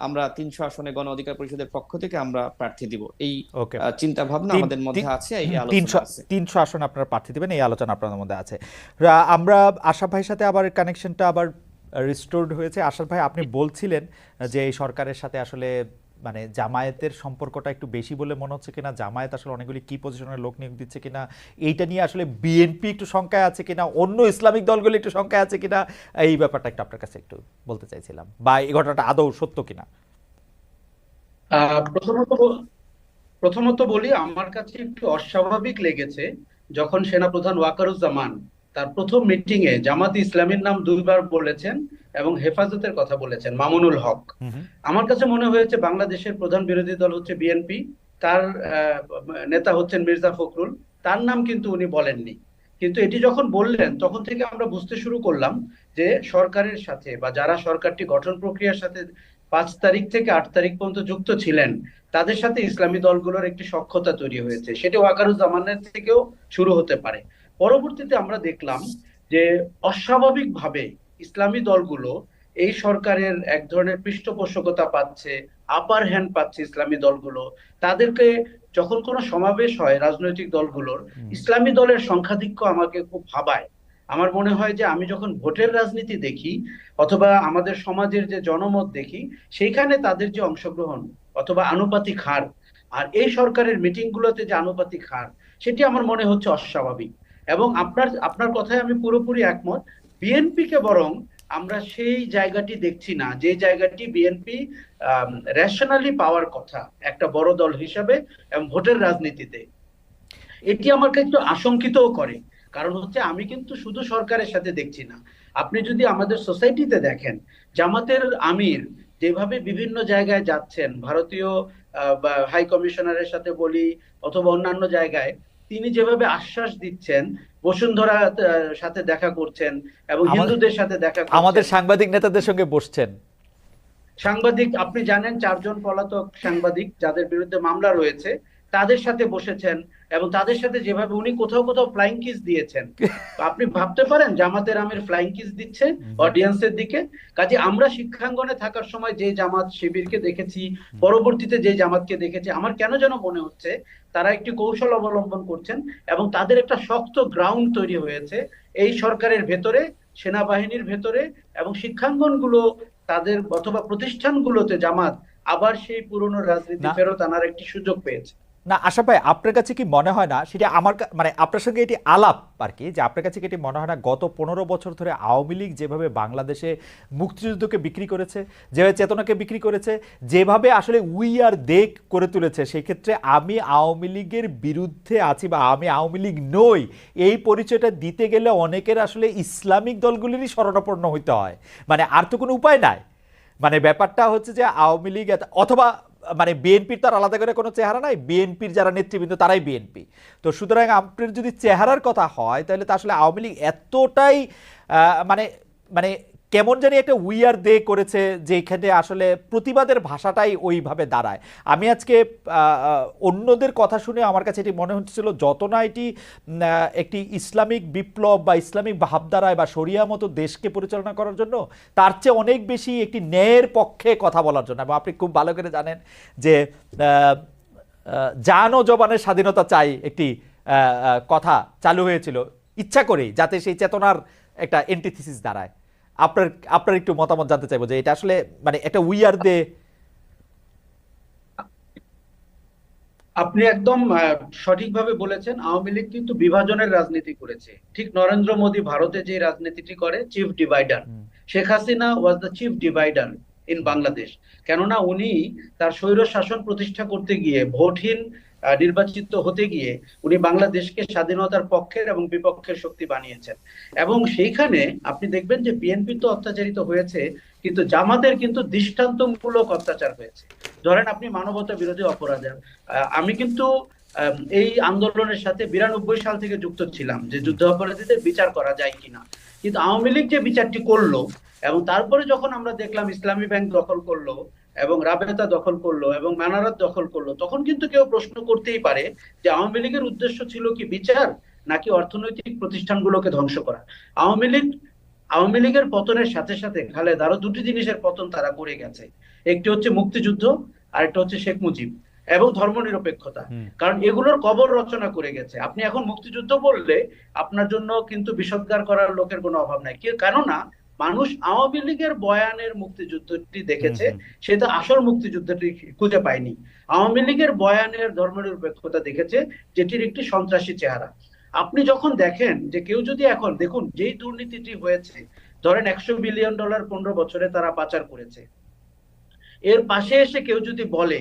আমরা 300 আসনে গণ অধিকার পরিষদের পক্ষ থেকে আমরা প্রার্থী দিব, এই ওকে, চিন্তা ভাবনা আমাদের মধ্যে আছে, এই আলোচনা আছে। 300 আসন আপনারা প্রার্থী দেবেন, এই আলোচনা আপনাদের মধ্যে আছে। আমরা আশরাফ ভাইয়ের সাথে আবার কানেকশনটা আবার রিস্টোরড হয়েছে। আশরাফ ভাই, আপনি বলছিলেন যে এই সরকারের সাথে আসলে মানে জামায়াতের সম্পর্কটা একটু বেশি বলে মনে হচ্ছে কিনা, জামায়াত আসলে অনেকগুলি কি পজিশনের লোক নিয়োগ দিচ্ছে কিনা, এইটা নিয়ে আসলে বিএনপি একটু শঙ্কায় আছে কিনা, অন্য ইসলামিক দলগুলো একটু শঙ্কায় আছে কিনা, এই ব্যাপারটা একটু আপনার কাছে একটু বলতে চাইছিলাম, বা এই ঘটনাটা আদৌ সত্য কিনা। আহ প্রথমত প্রথমত বলি, আমার কাছে একটু অস্বাভাবিক লেগেছে যখন সেনাপ্রধান ওয়াকারুজ্জামান তার প্রথম মিটিং এ জামাত ইসলামীর নাম দুইবার বলেছেন এবং হেফাজতের কথা বলেছেন, মামুনুল হক। হুম হুম। আমার কাছে মনে হয়েছে বাংলাদেশের প্রধান বিরোধী দল হচ্ছে বিএনপি, তার নেতা হচ্ছেন মির্জা ফখরুল, তার নাম কিন্তু উনি বলেননি। কিন্তু এটি যখন বললেন তখন থেকে আমরা বুঝতে শুরু করলাম যে সরকারের সাথে বা যারা সরকারটি গঠন প্রক্রিয়ার সাথে 5 তারিখ থেকে 8 তারিখ পর্যন্ত যুক্ত ছিলেন, তাদের সাথে ইসলামী দলগুলোর একটি সখ্যতা তৈরি হয়েছে। সেটি ওয়াকারুজ্জামানের থেকেও শুরু হতে পারে। পরবর্তীতে আমরা দেখলাম যে অস্বাভাবিকভাবে ইসলামী দলগুলো এই সরকারের এক ধরনের পৃষ্ঠপোষকতা পাচ্ছে, আপার হ্যান্ড পাচ্ছে ইসলামী দলগুলো। তাদেরকে যখন কোনো সমাবেশ হয় রাজনৈতিক দলগুলোর, ইসলামী দলের সংখ্যাধিক্য আমাকে খুব ভাবায়। আমার মনে হয় যে আমি যখন ভোটের রাজনীতি দেখি অথবা আমাদের সমাজের যে জনমত দেখি, সেইখানে তাদের যে অংশগ্রহণ অথবা আনুপাতিক হার, আর এই সরকারের মিটিং গুলোতে যে আনুপাতিক হার, সেটি আমার মনে হচ্ছে অস্বাভাবিক। এবং আপনার আপনার কথায় আমি পুরোপুরি একমত। বিএনপি কে বরং আমরা সেই জায়গাটি দেখছি না, যে জায়গাটি বিএনপি রেশনালি পাওয়ার কথা একটা বড় দল হিসাবে এবং ভোটের রাজনীতিতে। এটি আমাকে একটু আশঙ্কিতও করে। কারণ হচ্ছে আমি কিন্তু শুধু সরকারের সাথে দেখছি না, আপনি যদি আমাদের সোসাইটিতে দেখেন, জামাতের আমির যেভাবে বিভিন্ন জায়গায় যাচ্ছেন, ভারতীয় হাই কমিশনারের সাথে বলি অথবা অন্যান্য জায়গায় তিনি যেভাবে আশ্বাস দিচ্ছেন, বসুন্ধরা সাথে দেখা করছেন এবং হিন্দুদের সাথে দেখা আমাদের করছেন। সাংবাদিক নেতাদের সঙ্গে বসছেন। সাংবাদিক, আপনি জানেন 4 জন পলাতক সাংবাদিক যাদের বিরুদ্ধে মামলা রয়েছে, তাদের সাথে বসেছেন এবং তাদের সাথে যেভাবে উনি কোথাও কোথাও ফ্লাইং কিস দিয়েছেন, আপনি ভাবতে পারেন জামাতের আমির ফ্লাইং কিস দিচ্ছে অডিয়েন্সের দিকে। কাজে আমরা শিক্ষাঙ্গনে থাকার সময় যে জামাত শিবিরকে দেখেছি, পরবর্তীতে যে জামাতকে দেখেছি, আমার কেন যেন মনে হচ্ছে তারা একটি কৌশল অবলম্বন করছেন এবং তাদের একটা শক্ত গ্রাউন্ড তৈরি হয়েছে এই সরকারের ভেতরে, সেনাবাহিনীর ভেতরে এবং শিক্ষাঙ্গনগুলো তাদের অথবা প্রতিষ্ঠানগুলোতে জামাত আবার সেই পুরনো রাজনীতি না ফেরত আনার একটি সুযোগ পেয়েছে। না আশা ভাই, আপনার কাছে কি মনে হয় না, সেটা আমার মানে আপনার সঙ্গে এটি আলাপ আর কি, যে আপনার কাছে কি এটি মনে হয় না গত 15 বছর ধরে আওয়ামী লীগ যেভাবে বাংলাদেশে মুক্তিযুদ্ধকে বিক্রি করেছে, যেভাবে চেতনাকে বিক্রি করেছে, যেভাবে আসলে উই আর দে করে তুলেছে, সেই ক্ষেত্রে আমি আওয়ামী লীগের বিরুদ্ধে আছি বা আমি আওয়ামী লীগ নই এই পরিচয়টা দিতে গেলে অনেকের আসলে ইসলামিক দলগুলিরই শরণাপন্ন হইতে হয়, মানে আর তো কোনো উপায় নাই। মানে ব্যাপারটা হচ্ছে যে আওয়ামী লীগ অথবা মানে বিএনপির তার আলাদা করে কোনো চেহারা নাই, বিএনপির যারা নেতৃবৃন্দ তারাই বিএনপি। তো সুতরাং আপনার যদি চেহারার কথা হয় তাহলে তো আসলে আওয়ামী লীগ এতটাই মানে মানে কেমন জানি একটা উইয়ার দে করেছে যে এখানে আসলে প্রতিবাদের ভাষাটাই ওইভাবে দাঁড়ায়। আমি আজকে অন্যদের কথা শুনে আমার কাছে এটি মনে হচ্ছিল যত না এটি একটি ইসলামিক বিপ্লব বা ইসলামিক ভাবধারায় বা শরিয়া মতো দেশকে পরিচালনা করার জন্য, তার চেয়ে অনেক বেশি একটি ন্যায়ের পক্ষে কথা বলার জন্য। এবং আপনি খুব ভালো করে জানেন যে জান ও জবানের স্বাধীনতা চাই একটি কথা চালু হয়েছিল ইচ্ছা করেই, যাতে সেই চেতনার একটা এন্টিথিসিস দাঁড়ায়। আপনার আপনার একটু মতামত জানতে চাইবো যে এটা আসলে মানে একটা উইয়ার দে। আপনি একদম সঠিকভাবে বলেছেন। আওয়ামী লীগ কিন্তু বিভাজনের রাজনীতি করেছে, ঠিক নরেন্দ্র মোদী ভারতে যে রাজনীতিটি করে, chief divider. Sheikh Hasina was the chief divider in Bangladesh. কেননা উনি তার স্বৈর শাসন প্রতিষ্ঠা করতে গিয়ে, ভোটহীন নির্বাচিত হতে গিয়ে উনি বাংলাদেশকে স্বাধীনতার পক্ষের এবং বিপক্ষের শক্তি বানিয়েছেন। এবং সেইখানে আপনি দেখবেন যে বিএনপি তো অত্যাচারিত হয়েছে, কিন্তু জামাতের কিন্তু দৃষ্টান্তমূলক অত্যাচার হয়েছে। ধরেন আপনি মানবতা বিরোধী অপরাধের, আমি কিন্তু এই আন্দোলনের সাথে 92 সাল থেকে যুক্ত ছিলাম যে যুদ্ধাপরাধীদের বিচার করা যায় কিনা। কিন্তু আওয়ামী লীগ যে বিচারটি করলো এবং তারপরে যখন আমরা দেখলাম ইসলামী ব্যাংক দখল করলো এবং রাবেতা দখল করলো এবং মানারাত দখল করলো, তখন কিন্তু কেউ প্রশ্ন করতেই পারে যে আওয়ামী লীগের উদ্দেশ্য ছিল কি বিচার নাকি অর্থনৈতিক প্রতিষ্ঠানগুলোকে ধ্বংস করা। আওয়ামী লীগের পতনের সাথে সাথে খালেদ আরো দুটি জিনিসের পতন তারা করে গেছে। একটি হচ্ছে মুক্তিযুদ্ধ, আরেকটা হচ্ছে শেখ মুজিব এবং ধর্মনিরপেক্ষতা। কারণ এগুলোর কবর রচনা করে গেছে। আপনি এখন মুক্তিযুদ্ধ বললে আপনার জন্য কিন্তু বিষোদ্গার করার লোকের কোনো অভাব নাই, কেননা মানুষ আওয়ামী লীগের বয়ানের মুক্তিযুদ্ধটি দেখেছে, সেটা আসল মুক্তিযুদ্ধটি খুঁজে পায়নি। আওয়ামী লীগের বয়ানের ধর্মনিরপেক্ষতা দেখেছে, যেটির একটি সন্ত্রাসী চেহারা। আপনি যখন দেখেন যে কেউ যদি এখন দেখুন যেই দুর্নীতিটি হয়েছে, ধরেন $100 বিলিয়ন 15 বছরে তারা পাচার করেছে, এর পাশে এসে কেউ যদি বলে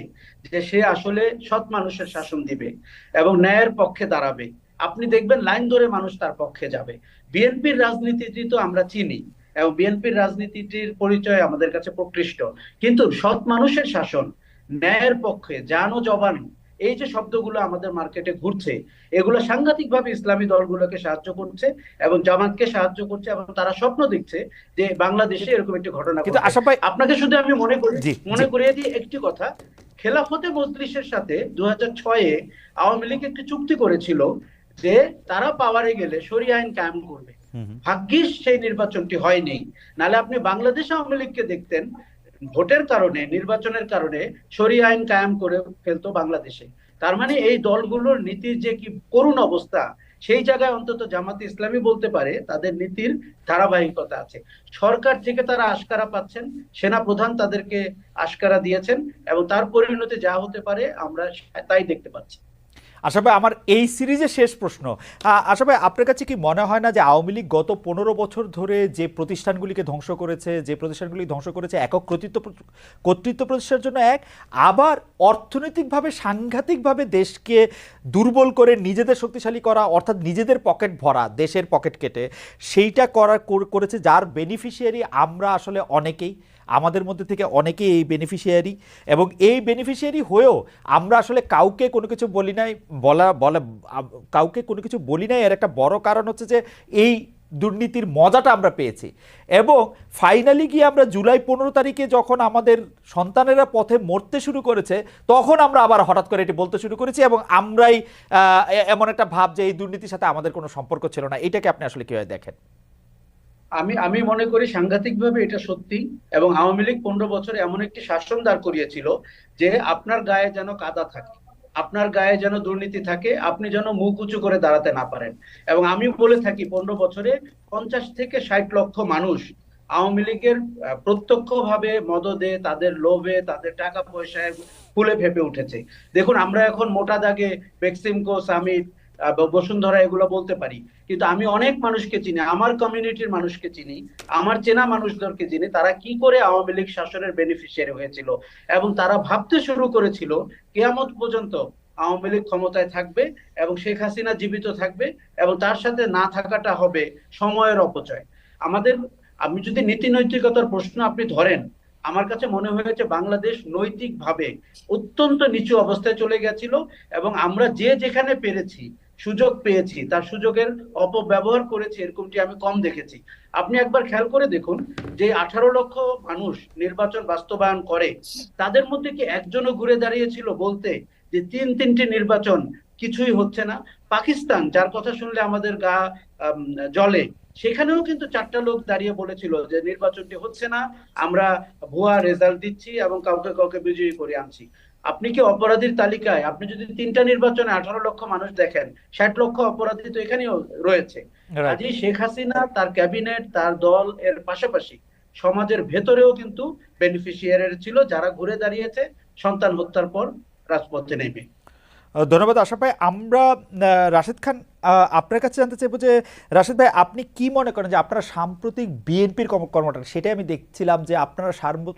যে সে আসলে সৎ মানুষের শাসন দিবে এবং ন্যায়ের পক্ষে দাঁড়াবে, আপনি দেখবেন লাইন ধরে মানুষ তার পক্ষে যাবে। বিএনপির রাজনীতিটি তো আমরা চিনি এবং বিএনপির রাজনীতিটির পরিচয় আমাদের কাছে প্রকৃষ্ট, কিন্তু সৎ মানুষের শাসন, ন্যায়ের পক্ষে, জান ও জবান, এই যে শব্দগুলো আমাদের মার্কেটে ঘুরছে, এগুলো সাংঘাতিকভাবে ইসলামী দলগুলোকে সাহায্য করছে এবং জামাতকে সাহায্য করছে এবং তারা স্বপ্ন দেখছে যে বাংলাদেশে এরকম একটি ঘটনা কিন্তু ঘটবে। আশা ভাই, আপনাকে শুধু আমি জি মনে করিয়ে দিই একটি কথা। খেলাফতে মজলিসের সাথে 2006-এ আওয়ামী লীগ একটি চুক্তি করেছিল যে তারা পাওয়ারে গেলে শরিয়া আইন কায়েম করবে। ভাগ্যিস সেই নির্বাচনটি হয়নি, নালে আপনি বাংলাদেশ আওয়ামী লীগকে দেখতেন ভোটের কারণে, নির্বাচনের কারণে শরিয়া আইন কায়েম করে ফেলতো বাংলাদেশে। তার মানে এই দলগুলোর নীতির যে কি করুণ অবস্থা, সেই জায়গায় অন্তত জামাতে ইসলামী বলতে পারে তাদের নীতির ধারাবাহিকতা আছে। সরকার থেকে তারা আশকারা পাচ্ছেন, সেনা প্রধান তাদেরকে আশকারা দিয়েছেন এবং তার পরিণতি যা হতে পারে আমরা তাই দেখতে পাচ্ছি। আশা ভাই, আমার এই সিরিজের শেষ প্রশ্ন, আশা ভাই, আপনার কাছে কি মনে হয় না যে আওয়ামী লীগ গত 15 বছর ধরে যে প্রতিষ্ঠানগুলিকে ধ্বংস করেছে, যে প্রতিষ্ঠানগুলি ধ্বংস করেছে একক কর্তৃত্ব প্রতিষ্ঠার জন্য এক, আবার অর্থনৈতিকভাবে সাংঘাতিকভাবে দেশকে দুর্বল করে নিজেদের শক্তিশালী করা, অর্থাৎ নিজেদের পকেট ভরা, দেশের পকেট কেটে সেইটা করেছে, যার বেনিফিশিয়ারি আমরা আসলে অনেকেই, আমাদের মধ্যে থেকে অনেকেই এই বেনিফিশিয়ারি, এবং এই বেনিফিশিয়ারি হয়েও আমরা আসলে কাউকে কোনো কিছু বলি নাই। কাউকে কোনো কিছু বলি নাই, এর একটা বড় কারণ হচ্ছে যে এই দুর্নীতির মজাটা আমরা পেয়েছি, এবং ফাইনালি গিয়ে আমরা জুলাই 15 তারিখে যখন আমাদের সন্তানেরা পথে মরতে শুরু করেছে, তখন আমরা আবার হঠাৎ করে এটি বলতে শুরু করেছি, এবং আমরাই এমন একটা ভাব যে এই দুর্নীতির সাথে আমাদের কোনো সম্পর্ক ছিল না। এটাকে আপনি আসলে কিভাবে দেখেন? আমি আমি মনে করি সাংঘাতিকভাবে এটা সত্যি, এবং আওয়ামী লীগ 15 বছর এমন একটি শাসন দাঁড় করিয়েছিল যে আপনার গায়ে যেন কাদা থাকে, আপনার গায়ে যেন দুর্নীতি থাকে, আপনি যেন মুখ উঁচু করে দাঁড়াতে না পারেন। এবং আমি বলে থাকি 15 বছরে 50 থেকে 60 লক্ষ মানুষ আওয়ামী লীগের প্রত্যক্ষভাবে মদদে, তাদের লোভে, তাদের টাকা পয়সায় ফুলে ফেপে উঠেছে। দেখুন, আমরা এখন মোটা দাগে বেক্সিমকো, সামিট, বসুন্ধরা এগুলো বলতে পারি, কিন্তু আমি অনেক মানুষকে চিনি, আমার কমিউনিটির মানুষকে চিনি, আমার চেনা মানুষদেরকে চিনি, তারা কি করে আওয়ামী লীগ শাসনের বেনিফিশিয়ারি হয়েছিল, এবং তারা ভাবতে শুরু করেছিল কিয়ামত পর্যন্ত আওয়ামী লীগ ক্ষমতায় থাকবে এবং শেখ হাসিনা জীবিত থাকবে, এবং তার সাথে না থাকাটা হবে সময়ের অপচয়। আমাদের, আমি যদি নীতি নৈতিকতার প্রশ্ন আপনি ধরেন, আমার কাছে মনে হয়েছে বাংলাদেশ নৈতিকভাবে অত্যন্ত নিচু অবস্থায় চলে গেছিল, এবং আমরা যে যেখানে পেরেছি, সুযোগ পেয়েছি, তার সুযোগের অপব্যবহার করেছি, এরকমটি আমি কম দেখেছি। আপনি একবার খেয়াল করে দেখুন যে 18 লক্ষ মানুষ নির্বাচন বাস্তবায়ন করে, তাদের মধ্যে কি একজনও ঘুরে দাঁড়িয়েছিল বলতে যে তিনটি নির্বাচন কিছুই হচ্ছে না? পাকিস্তান, যার কথা শুনলে আমাদের গা জ্বলে, সেখানেও কিন্তু 4টা লোক দাঁড়িয়ে বলেছিল যে নির্বাচনটি হচ্ছে না, আমরা ভুয়া রেজাল্ট দিচ্ছি এবং কাউকে কাউকে বিজয়ী করে আনছি। আপনি কি অপরাধীর তালিকায়, আপনি যদি 3টা নির্বাচনে 18 লক্ষ মানুষ দেখেন, 60 লক্ষ অপরাধী তো এখানেও রয়েছে। কাজেই শেখ হাসিনা, তার ক্যাবিনেট, তার দল এর পাশাপাশি সমাজের ভেতরেও কিন্তু বেনিফিশিয়ারি ছিল, যারা ঘুরে দাঁড়িয়েছে সন্তান হত্যার পর রাজপথে নেমে। ধন্যবাদ আশা ভাই। আমরা রাশেদ খান, আপনার কাছে জানতে চাইবো যে রাশেদ ভাই, আপনি কি মনে করেন যে আপনারা সাম্প্রতিক বিএনপির কর্মকাণ্ড, সেটাই আমি দেখছিলাম যে আপনারা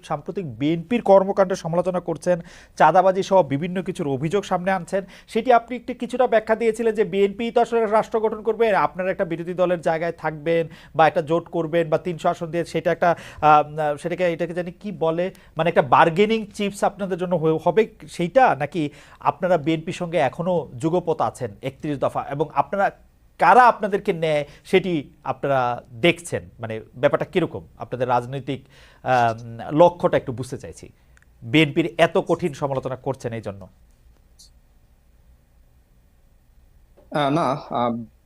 সাম্প্রতিক বিএনপির কর্মকাণ্ডের সমালোচনা করছেন, চাঁদাবাজি সহ বিভিন্ন কিছুর অভিযোগ সামনে আনছেন, সেটি আপনি একটু কিছুটা ব্যাখ্যা দিয়েছিলেন যে বিএনপি তো আসলে রাষ্ট্র গঠন করবে, আপনারা একটা বিরোধী দলের জায়গায় থাকবেন বা একটা জোট করবেন বা 300 আসন দিয়ে সেটা একটা এটাকে জানি কি বলে, মানে একটা বার্গেনিং চিপস আপনাদের জন্য হবে সেইটা, নাকি আপনারা বিএনপির সঙ্গে এখনো যুগপৎ আছেন 31 দফা, এবং আপনারা কারা আপনাদেরকে নেয় সেটি আপনারা দেখছেন, মানে ব্যাপারটা কিরকম, আপনাদের রাজনৈতিক লক্ষ্যটা একটু বুঝতে চাইছি, বিএনপির এত কঠিন সমালোচনা করছেন এই জন্য। না,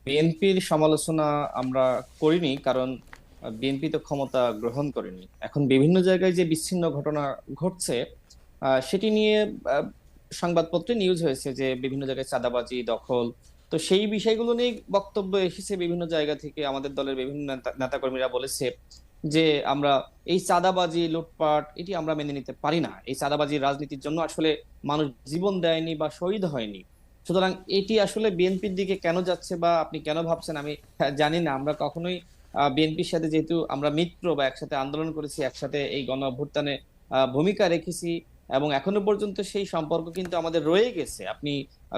বিএনপির সমালোচনা আমরা করিনি, কারণ বিএনপি তো ক্ষমতা গ্রহণ করেনি। এখন বিভিন্ন জায়গায় যে বিচ্ছিন্ন ঘটনা ঘটছে সেটি নিয়ে সংবাদপত্রে নিউজ হয়েছে যে বিভিন্ন জায়গায় চাঁদাবাজি, দখল, তো সেই বিষয়গুলো নিয়ে বক্তব্য এসেছে বিভিন্ন জায়গা থেকে। আমাদের দলের বিভিন্ন নেতাকর্মীরা বলেছে যে আমরা এই চাঁদাবাজি, লুটপাট এটি আমরা মেনে নিতে পারি না। এই চাঁদাবাজির রাজনীতির জন্য আসলে মানুষ জীবন দেয়নি বা শহীদ হয়নি। সুতরাং এটি আসলে বিএনপির দিকে কেন যাচ্ছে বা আপনি কেন ভাবছেন আমি জানি না। আমরা কখনোই বিএনপির সাথে, যেহেতু আমরা মিত্র বা একসাথে আন্দোলন করেছি, একসাথে এই গণ অভ্যুত্থানে ভূমিকা রেখেছি, এবং এখনো পর্যন্ত সেই সম্পর্ক কিন্তু আমাদের রয়ে গেছে। আপনি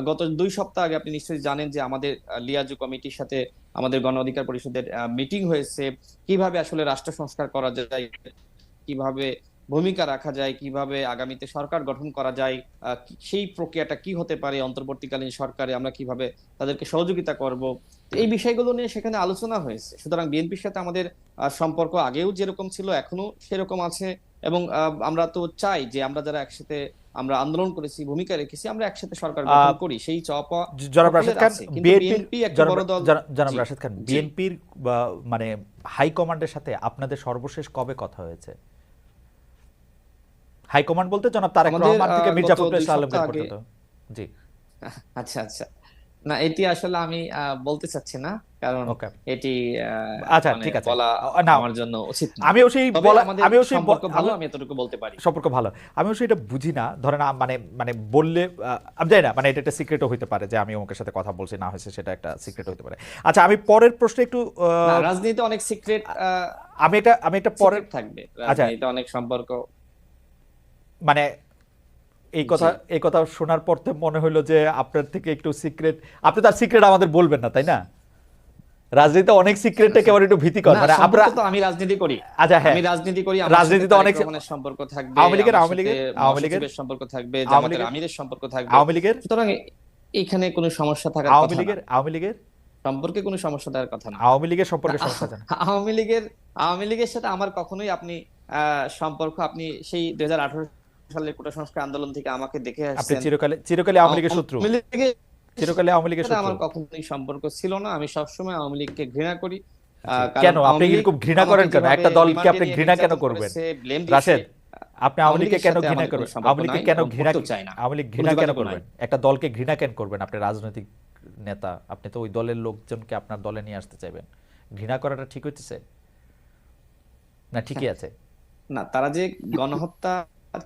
গত 2 সপ্তাহ আগে আপনি নিশ্চয়ই জানেন যে আমাদের লিয়াজু কমিটির সাথে আমাদের গণ অধিকার পরিষদের মিটিং হয়েছে, কিভাবে আসলে রাষ্ট্র সংস্কার করা যায়, কিভাবে ভূমিকা রাখা যায়, কিভাবে আগামীতে সরকার গঠন করা যায়, সেই প্রক্রিয়াটা কি হতে পারে, অন্তর্বর্তীকালীন সরকারে আমরা কিভাবে তাদেরকে সহযোগিতা করব, এই বিষয়গুলো নিয়ে সেখানে আলোচনা হয়েছে। সুতরাং বিএনপির সাথে আমাদের সম্পর্ক আগেও যেরকম ছিল এখনো সেরকম আছে, এবং আমরা তো চাই যে আমরা যারা একসাথে আমরা আন্দোলন করেছি, ভূমিকা রেখেছি, আমরা একসাথে সরকার গঠন করি। সেই চাপা জনাব রাশেদ খান, বিএনপি একটা বড় দল। জনাব রাশেদ খান, বিএনপির মানে হাই কমান্ডের সাথে আপনাদের সর্বশেষ কবে কথা হয়েছে? হাই কমান্ড বলতে জনাব তারেক রহমান থেকে মির্জা ফখরুল ইসলাম আলমগীর পর্যন্ত। জি, আচ্ছা আচ্ছা, না এটি আসলে আমি বলতে চাচ্ছি না। কারণ ওকে, এটি আচ্ছা মানে ঠিক আছে। বলা না, আমার জন্য উচিত না। আমিও সেই তবে বলা, আমাদের আমিও সেই সম্পর্ক ভালো, আমি এতটুকু বলতে পারি। সম্পর্ক ভালো, আমিও সেটা বুঝি না, ধরেন মানে মানে বললে আমি জানি না, মানে এটা একটা সিক্রেটও হইতে পারে যে আমি অমুকের সাথে কথা বলছি, না হয়েছে সেটা একটা সিক্রেট হইতে পারে। আচ্ছা, আমি পরের প্রশ্নে একটু না, রাজনীতিতে অনেক সিক্রেট আমি একটা পরের, সিক্রেট থাকবে, আচ্ছা রাজনীতিতে অনেক সম্পর্ক। মানে জি, এই কথা শোনার পর তো মনে হলো যে আপনার থেকে একটু সিক্রেট, আপনি তার সিক্রেট আমাদের বলবেন না, তাই না? রাজনীতিতে অনেক সিক্রেট একেবারে একটু ভীতিকর, না মানে সম্পর্ক আপনারা, তো আমি রাজনীতি করি, আচ্ছা হ্যাঁ, আমি রাজনীতি করি, আমার সাথে রাজনীতিতে তারেক অনেক, রহমানের সম্পর্ক থাকবে, আওয়ামী লীগের আমার আওয়ামী সাথে লীগের আওয়ামী লীগের মহাসচিবের সম্পর্ক থাকবে, আওয়ামী জামাতের লীগের আমিরের সম্পর্ক থাকবে। আওয়ামী লীগের সুতরাং এখানে কোনো সমস্যা থাকার আওয়ামী কথা না, লীগের আওয়ামী লীগের সম্পর্কে কোনো সমস্যা থাকার কথা না। আওয়ামী লীগের না, সম্পর্কে সমস্যা আছে না? আওয়ামী লীগের আওয়ামী লীগের সাথে আমার কখনোই আপনি সম্পর্ক, আপনি সেই 2018 সালের কোটা সংস্কার আন্দোলন থেকে আমাকে দেখে আপনি আসছেন। চিরকালে চিরকালে আওয়ামী লীগের শত্রু, আওয়ামী লীগের চিরকালে আওয়ামী লীগের সাথে শত্রু। আমার কখনোই সম্পর্ক ছিল না, আমি সবসময় আওয়ামী লীগকে ঘৃণা করি। জি, কারণ কেন আপনি আওয়ামী লীগ এরকম ঘৃণা আমাকে করেন কেন? যেভাবে একটা দলকে রিমান্ডে আপনি নিয়ে ঘৃণা কেন নির্যাতন করবেন? করেছে, ব্লেম দিয়েছে, রাশেদ, আপনি আওয়ামী আওয়ামী লীগকে লীগের কেন সাথে ঘৃণা আমাদের কোনো করবেন? সম্পর্ক আওয়ামী লীগকে নাই কেন এবং ঘৃণা, করতেও চাই না, আওয়ামী লীগ কোনো ঘৃণা কেন যোগাযোগও নাই। করবেন? একটা দলকে ঘৃণা কেন করবেন? আপনি রাজনৈতিক নেতা, আপনি তো ওই দলের লোকজনকে আপনার দলে নিয়ে আসতে চাইবেন, ঘৃণা করাটা ঠিক হচ্ছে না? ঠিকই আছে না, তারা যে গণহত্যা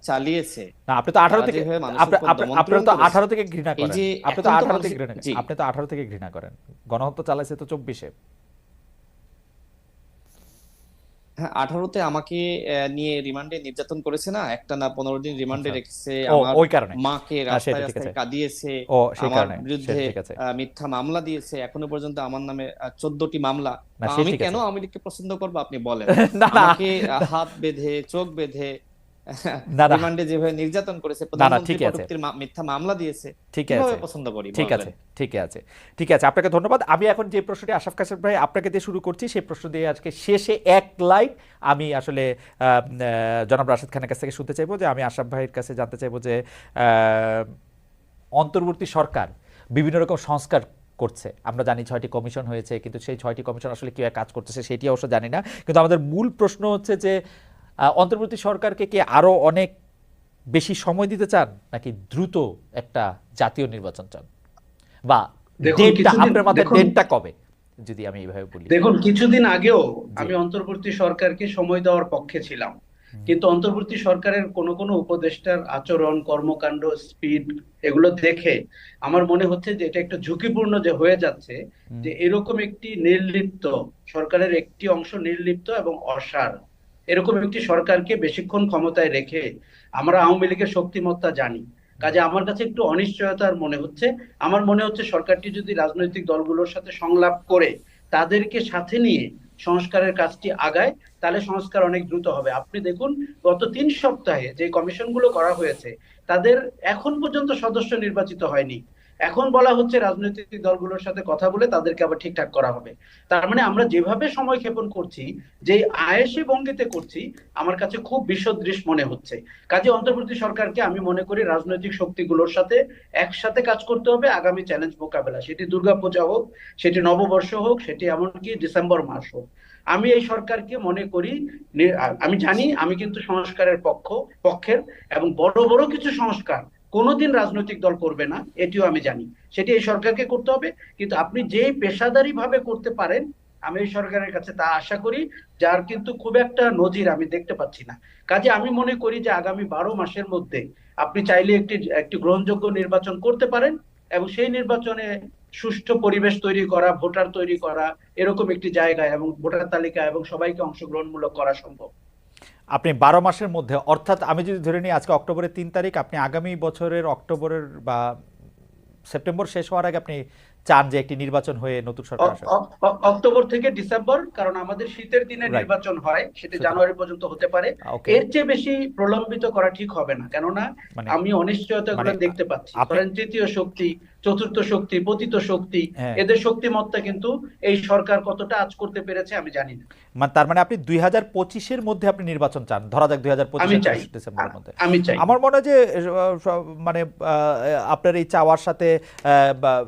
চালিয়েছে, না, আপনি তো 18 তারা থেকে, যেভাবে মানুষের উপর আপনারা দমন তো করেছে, 18 থেকে ঘৃণা এই করেন, যে আপনি তো এখন তো 18 থেকে মানুষের, ঘৃণা, জি, আপনি তো 18 থেকে ঘৃণা করেন, গণহত্যা চালাইছে তো 24-এ। হ্যাঁ 18-তে আমাকে নিয়ে রিমান্ডে নির্যাতন করেছে না, একটা না 15 দিন রিমান্ডে আচ্ছা, রেখেছে, ও আমার ওই কারণে, মাকে সেটা রাস্তায় ঠিক রাস্তায় আছে, কাঁদিয়েছে, ও সেই আমার কারণে, বিরুদ্ধে সেটা ঠিক আছে। মিথ্যা মামলা দিয়েছে, এখনো পর্যন্ত আমার নামে 14টি মামলা। না তো সে আমি ঠিক কেন আছে। আওয়ামী লীগকে পছন্দ করবো আপনি বলেন? না না আমাকে হাত বেঁধে চোখ বেঁধে না না রিমান্ডে যেভাবে নির্যাতন করেছে, না না প্রধানমন্ত্রী ঠিকই আছে, কটূক্তির মিথ্যা মামলা দিয়েছে, ঠিক কিভাবে আছে, পছন্দ করি ঠিক বলেন? আছে, ঠিক আছে, ঠিক আছে, আপনাকে ধন্যবাদ। আমি এখন যে প্রশ্নটি আশরাফ কাশেম ভাই আপনাকে দিয়ে শুরু করছি, সেই প্রশ্ন দিয়ে আজকে শেষে এক লাইন আমি আসলে জনাব রাশেদ খানের কাছ থেকে শুনতে চাইবো, যে আমি আশরাফ ভাইয়ের কাছে জানতে চাইবো যে অন্তর্বর্তী সরকার বিভিন্ন রকম সংস্কার করছে, আমরা জানি 6টি কমিশন হয়েছে, কিন্তু সেই 6টি কমিশন আসলে কিভাবে কাজ করতেছে সেটি অবশ্য জানি না। কিন্তু আমাদের মূল প্রশ্ন হচ্ছে যে অন্তর্বর্তী সরকারকে কি আরো অনেক বেশি সময় দিতে চান, নাকি দ্রুত একটা জাতীয় নির্বাচন চান, বা দেখুন ডেটটা কিছুদিন আপনার মাথায় দেখুন ডেটটা কবে, যদি আমি এইভাবে বলি? দেখুন কিছুদিন আগেও জি, আমি অন্তর্বর্তী সরকারকে সময় দেওয়ার পক্ষে ছিলাম, হুম, কিন্তু অন্তর্বর্তী সরকারের কোনো উপদেষ্টার আচরণ, কর্মকাণ্ড, স্পিড এগুলো দেখে আমার মনে হচ্ছে যে এটা একটু ঝুঁকিপূর্ণ যে হয়ে যাচ্ছে, হুম, যে এরকম একটি নির্লিপ্ত সরকারের একটি অংশ নির্লিপ্ত এবং অসার এরকম একটি সরকারকে বেশিক্ষণ ক্ষমতায় রেখে, আমরা আওয়ামী লীগের শক্তিমত্তা জানি, কাজে আমার কাছে একটু অনিশ্চয়তার মনে হচ্ছে। আমার মনে হচ্ছে সরকারটি যদি রাজনৈতিক দলগুলোর সাথে সংলাপ করে তাদেরকে সাথে নিয়ে সংস্কারের কাজটি আগায়, তাহলে সংস্কার অনেক দ্রুত হবে। আপনি দেখুন গত 3 সপ্তাহে যে কমিশনগুলো করা হয়েছে তাদের এখন পর্যন্ত সদস্য নির্বাচিত হয়নি। এখন বলা হচ্ছে রাজনৈতিক দলগুলোর সাথে কথা বলে তাদেরকে আবার ঠিকঠাক করা হবে। তার মানে আমরা যেভাবে সময় ক্ষেপণ করছি, যে আয়েশি ভঙ্গিতে করছি, আমার কাছে খুব বিসদৃশ মনে হচ্ছে। কাজে অন্তর্বর্তী সরকারকে আমি মনে করি রাজনৈতিক শক্তিগুলোর সাথে একসাথে কাজ করতে হবে আগামী চ্যালেঞ্জ মোকাবেলা, সেটি দুর্গাপূজা হোক, সেটি নববর্ষ হোক, সেটি এমনকি ডিসেম্বর মাস হোক। আমি এই সরকারকে মনে করি, আমি জানি আমি কিন্তু সংস্কারের পক্ষের, এবং বড় বড় কিছু সংস্কার কোনোদিন রাজনৈতিক দল করবে না, এটিও আমি জানি, সেটি এই সরকারকে করতে হবে। কিন্তু আপনি যেই পেশাদারি ভাবে করতে পারেন, আমি এই সরকারের কাছে তা আশা করি, যার কিন্তু খুব একটা নজির আমি দেখতে পাচ্ছি না। কাজে আমি মনে করি যে আগামী 12 মাসের মধ্যে আপনি চাইলে একটি একটি গ্রহণযোগ্য নির্বাচন করতে পারেন, এবং সেই নির্বাচনে সুষ্ঠু পরিবেশ তৈরি করা, ভোটার তৈরি করা, এরকম একটি জায়গায় এবং ভোটার তালিকা এবং সবাইকে অংশগ্রহণমূলক করা সম্ভব। আপনি 12 মাসের মধ্যে, অর্থাৎ আমি যদি ধরে নিই আজকে অক্টোবরের 3 তারিখ, আপনি আগামী বছরের অক্টোবরের বা সেপ্টেম্বর শেষ হওয়ার আগে আপনি চান যে একটি নির্বাচন হয়ে নতুন সরকার আসুক? অক্টোবর থেকে ডিসেম্বর, কারণ আমাদের শীতের দিনে রাইট, নির্বাচন হয়, সেটি সুতরাং জানুয়ারি পর্যন্ত হতে পারে। ওকে, এর চেয়ে বেশি প্রলম্বিত করা ঠিক হবে না, কেননা মানে আমি অনিশ্চয়তাগুলো মানে দেখতে পাচ্ছি। আপনি, ধরেন তৃতীয় শক্তি, চতুর্থ শক্তি, পতিত শক্তি, হ্যাঁ, এদের শক্তিমত্তা কিন্তু এই সরকার কতটা আজ করতে পেরেছে আমি জানি না। তার মানে আপনি 2025-এর মধ্যে আপনি নির্বাচন চান, ধরা যাক আমি 2025-এর চাই, 31 ডিসেম্বরের মধ্যে। আমি চাই। আমার মনে হয় যে মানে আপনার এই চাওয়ার সাথে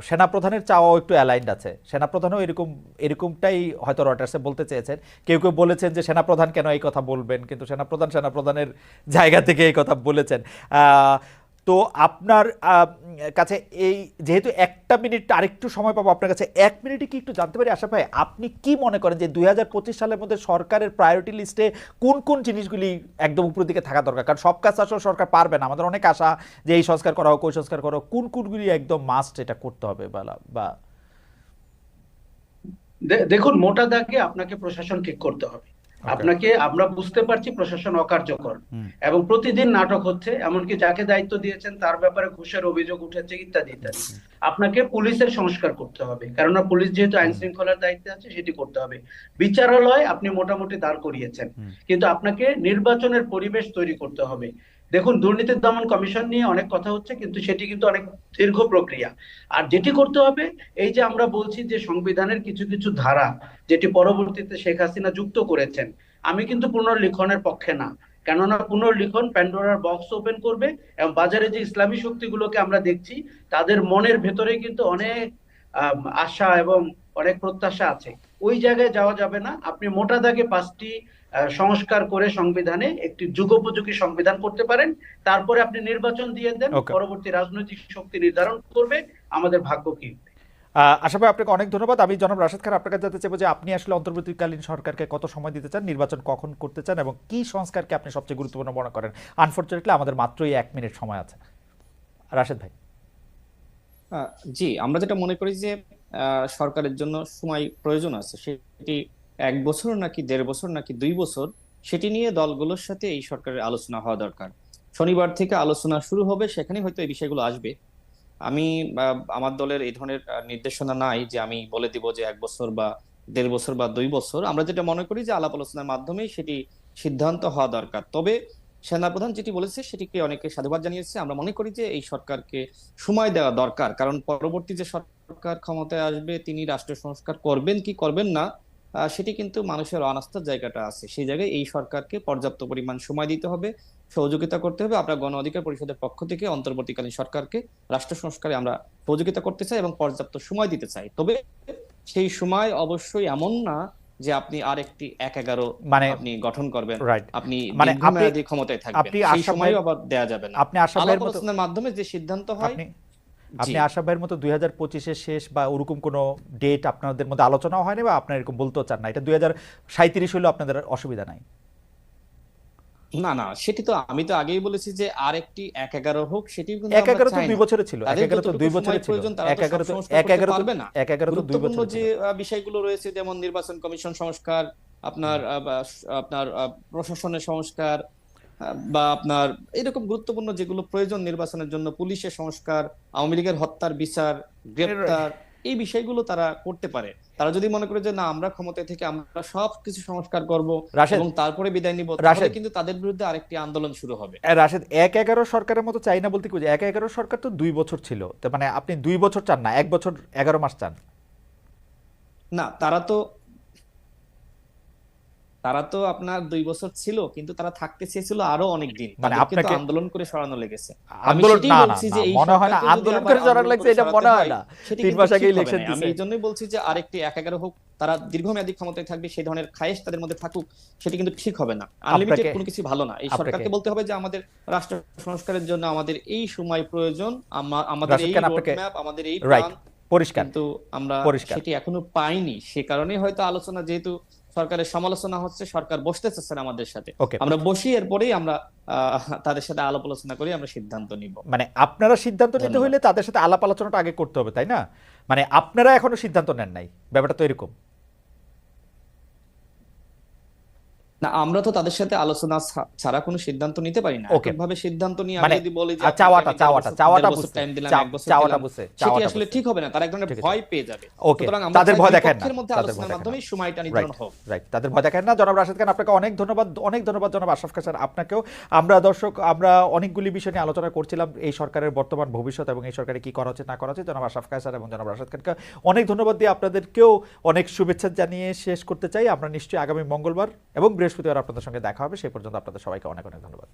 সেনাপ্রধানের চাওয়াও একটু অ্যালাইন্ড আছে। সেনাপ্রধানও এরকমটাই হয়তো রয়টার্সে বলতে চেয়েছেন। কেউ কেউ বলেছেন যে সেনাপ্রধান কেন এই কথা বলবেন, কিন্তু সেনাপ্রধানের জায়গা থেকে এই কথা বলেছেন। তো আপনার কাছে এই যেহেতু একটা মিনিট আরেকটু সময় পাবো আপনার কাছে, 1 মিনিটে কি একটু জানতে পারি আশা ভাই, আপনি কি মনে করেন যে 2025 সালের মধ্যে সরকারের প্রায়োরিটি লিস্টে কোন কোন জিনিসগুলি একদম উপরের দিকে থাকা দরকার? কারণ সব কাজ আসলে সরকার পারবে না, আমাদের অনেক আশা যে এই সংস্কার করা হোক, ওই সংস্কার করা হোক, কোন কোনগুলি একদম মাস্ট এটা করতে হবে বা দেখুন, মোটা দাগে আপনাকে প্রশাসন ঠিক করতে হবে। আপনাকে, আমরা বুঝতে পারছি প্রশাসন অকার্যকর এবং প্রতিদিন নাটক হচ্ছে, এমনকি যাকে দায়িত্ব দিয়েছেন তার ব্যাপারে ঘুষের অভিযোগ উঠেছে ইত্যাদি ইত্যাদি। আপনাকে পুলিশের সংস্কার করতে হবে, কেননা পুলিশ যেহেতু আইন শৃঙ্খলার দায়িত্বে আছে, সেটি করতে হবে। বিচারালয় আপনি মোটামুটি দাঁড় করিয়েছেন, কিন্তু আপনাকে নির্বাচনের পরিবেশ তৈরি করতে হবে। দেখুন, দুর্নীতি দমন কমিশন নিয়ে অনেক কথা হচ্ছে, কিন্তু সেটি কিন্তু অনেক দীর্ঘ প্রক্রিয়া। আর যেটি করতে হবে, এই যে আমরা বলছি যে সংবিধানের কিছু কিছু ধারা যেটি পরবর্তীতে শেখ হাসিনা যুক্ত করেছেন, আমি কিন্তু পুনর্লিখনের পক্ষে না। কেননা পুনর্লিখন প্যান্ডোরার বক্স ওপেন করবে, এবং বাজারে যে ইসলামী শক্তিগুলোকে আমরা দেখছি, তাদের মনের ভেতরে কিন্তু অনেক আশা এবং অনেক প্রত্যাশা আছে। ওই জায়গায় যাওয়া যাবে না। আপনি মোটা দাগে 5টি সংস্কার করে সংবিধানে একটি যুগোপযোগী সংবিধান করতে পারেন। তারপরে আপনি নির্বাচন দিয়ে দেন, পরবর্তী রাজনৈতিক শক্তি নির্ধারণ করবে আমাদের ভাগ্য কি। আশা ভাই, আপনাকে অনেক ধন্যবাদ। আমি জনাব রাশেদ খান আপনার কাছে জানতে চাইবো যে আপনি আসলে অন্তর্বর্তীকালীন সরকারকে কত সময় দিতে চান, নির্বাচন কখন করতে চান, এবং কি সংস্কারকে আপনি সবচেয়ে গুরুত্বপূর্ণ মনে করেন? আনফরচুনেটলি আমাদের মাত্রই 1 মিনিট সময় আছে। রাশেদ ভাই। জি, আমরা যেটা মনে করি যে সরকারের জন্য সময় প্রয়োজন আছে, সেটি 1 বছর নাকি 1.5 বছর নাকি 2 বছর, সেটি নিয়ে দলগুলোর সাথে এই সরকারের আলোচনা হওয়া দরকার। শনিবার থেকে আলোচনা শুরু হবে, সেখানে হয়তো এই বিষয়গুলো আসবে। আমি আমার দলের এই ধরনের নির্দেশনা নাই যে আমি বলে দিব যে 1 বছর বা 1.5 বছর বা 2 বছর। আমরা যেটা মনে করি যে আলাপ আলোচনার মাধ্যমেই সেটি সিদ্ধান্ত হওয়া দরকার। তবে সেনাপ্রধান যেটি বলেছে সেটিকে অনেকে সাধুবাদ জানিয়েছে। আমরা মনে করি যে এই সরকারকে সময় দেওয়া দরকার, কারণ পরবর্তী যে সরকার ক্ষমতায় আসবে তিনি রাষ্ট্র সংস্কার করবেন কি করবেন না, সেটি কিন্তু মানুষের অনাস্থার জায়গাটা আছে। সেই জায়গায় এই সরকারকে পর্যাপ্ত পরিমাণ সময় দিতে হবে, সহযোগিতা করতে হবে। আমরা গণ অধিকার পরিষদের পক্ষ থেকে অন্তর্বর্তীকালীন সরকারকে রাষ্ট্র সংস্কারে আমরা সহযোগিতা করতে চাই এবং পর্যাপ্ত সময় দিতে চাই। তবে সেই সময় অবশ্যই এমন না যে আপনি আরেকটি 1-11 আপনি গঠন করবেন, আপনি দীর্ঘমেয়াদী ক্ষমতায় থাকবেন, সেই সময়ও আবার দেয়া যাবে না। আপনি আশা ভাইয়ের মতো আলোচনার মাধ্যমে যে সিদ্ধান্ত হয়, আপনি আশা ভাইয়ের মতো 2025-এর শেষ বা ওরকম কোনো ডেট আপনাদের মধ্যে আলোচনাও হয়নি বা আপনারা এরকম বলতেও চান না, এটা 2037 হলেও আপনাদের অসুবিধা নাই? না না, সেটি তো আমি তো আগেই বলেছি যে আরেকটি 1-11 হোক, সেটি কিন্তু 1-11 তো 2 বছরে ছিল, 1-11 তো 2 বছরে ছিল, 1-11 তো 2 বছরে যে বিষয়গুলো রয়েছে, যেমন নির্বাচন কমিশন সংস্কার, আপনার প্রশাসনের সংস্কার, বা আপনার এরকম গুরুত্বপূর্ণ যেগুলো প্রয়োজন নির্বাচনের জন্য, পুলিশের সংস্কার, আওয়ামী লীগের হত্যার বিচার, গ্রেপ্তার, এই বিষয়গুলো তারা করতে পারে। তারা যদি মনে করে যে না, আমরা ক্ষমতায় থেকে আমরা সবকিছু সংস্কার করব এবং তারপরে বিদায় নিব, তাহলে কিন্তু তাদের বিরুদ্ধে আরেকটি আন্দোলন শুরু হবে। রাশেদ, 1-11 সরকারের মতো চাই না বলতে কি, 1-11 সরকার তো 2 বছর ছিল, মানে আপনি 2 বছর চান না, 1 বছর 11 মাস চান? না, তারা তো আপনার 2 বছর ছিল, কিন্তু তারা থাকতে চেয়েছিল আরো অনেক দিন, মানে আপনাকে আন্দোলন করে সরানো লেগেছে। আন্দোলন না না, মনে হয় না আন্দোলন করে সরানো লাগছে, এটা মনে হয় না। 3 মাস আগে ইলেকশন দিয়েছে। আমি এইজন্যই বলছি যে আরেকটি 1-11 হোক, তারা দীর্ঘমেয়াদী ক্ষমতায় থাকবে, সেই ধরনের খায়েশ তাদের মধ্যে থাকুক, সেটি কিন্তু ঠিক হবে না। আনলিমিটেড কোনো কিছু ভালো না। এই সরকারকে বলতে হবে যে আমাদের রাষ্ট্র সংস্কারের জন্য আমাদের এই সময় প্রয়োজন, আমাদের এই রোডম্যাপ, আমাদের এই প্ল্যান পরিষ্কার, কিন্তু আমরা সেটি এখনো পাইনি। সে কারণেই হয়তো আলোচনা, যেহেতু সরকারের সমালোচনা হচ্ছে, সরকার বসতে চাচ্ছে না আমাদের সাথে, আমরা বসি, এরপরেই আমরা তাদের সাথে আলাপ আলোচনা করি, আমরা সিদ্ধান্ত নিব। মানে আপনারা সিদ্ধান্ত নিতে হইলে তাদের সাথে আলাপ আলোচনাটা আগে করতে হবে, তাই না? মানে আপনারা এখনো সিদ্ধান্ত নেন নাই, ব্যাপারটা তো এরকম না। আমরা তো তাদের সাথে আলোচনা ছাড়া কোনো সিদ্ধান্ত নিতে পারি না। একভাবে সিদ্ধান্ত নিয়ে আমি যদি বলি যে চাওয়াটা বুঝে টাইম দিলাম, 1 বছর দিলাম, সেটি আসলে ঠিক হবে না। তারা এক ধরনের ভয় পেয়ে যাবে। সুতরাং আমরা তাদের ভয় দেখান না, পক্ষের মধ্যে আলোচনার মাধ্যমে সময়টা নির্ধারণ হোক। রাইট, তাদের ভয় দেখান না। জনাব রাশেদ খান, আপনাকে অনেক ধন্যবাদ, অনেক ধন্যবাদ। জনাব আশরাফ খান স্যার, আপনাকেও। আমরা দর্শক, আমরা অনেকগুলি বিষয় নিয়ে আলোচনা করছিলাম, এই সরকারের বর্তমান ভবিষ্যৎ এবং এই সরকারে কি করা হচ্ছে না করা হচ্ছে। জনাব আশরাফ খান স্যার এবং জনাব রাশেদ খানকে অনেক ধন্যবাদ দিয়ে আপনাদেরকেও অনেক শুভেচ্ছা জানিয়ে শেষ করতে চাই। আমরা নিশ্চয়ই আগামী মঙ্গলবার এবং বৃহস্পতিবার আপনাদের সঙ্গে দেখা হবে। সেই পর্যন্ত আপনাদের সবাইকে অনেক অনেক ধন্যবাদ।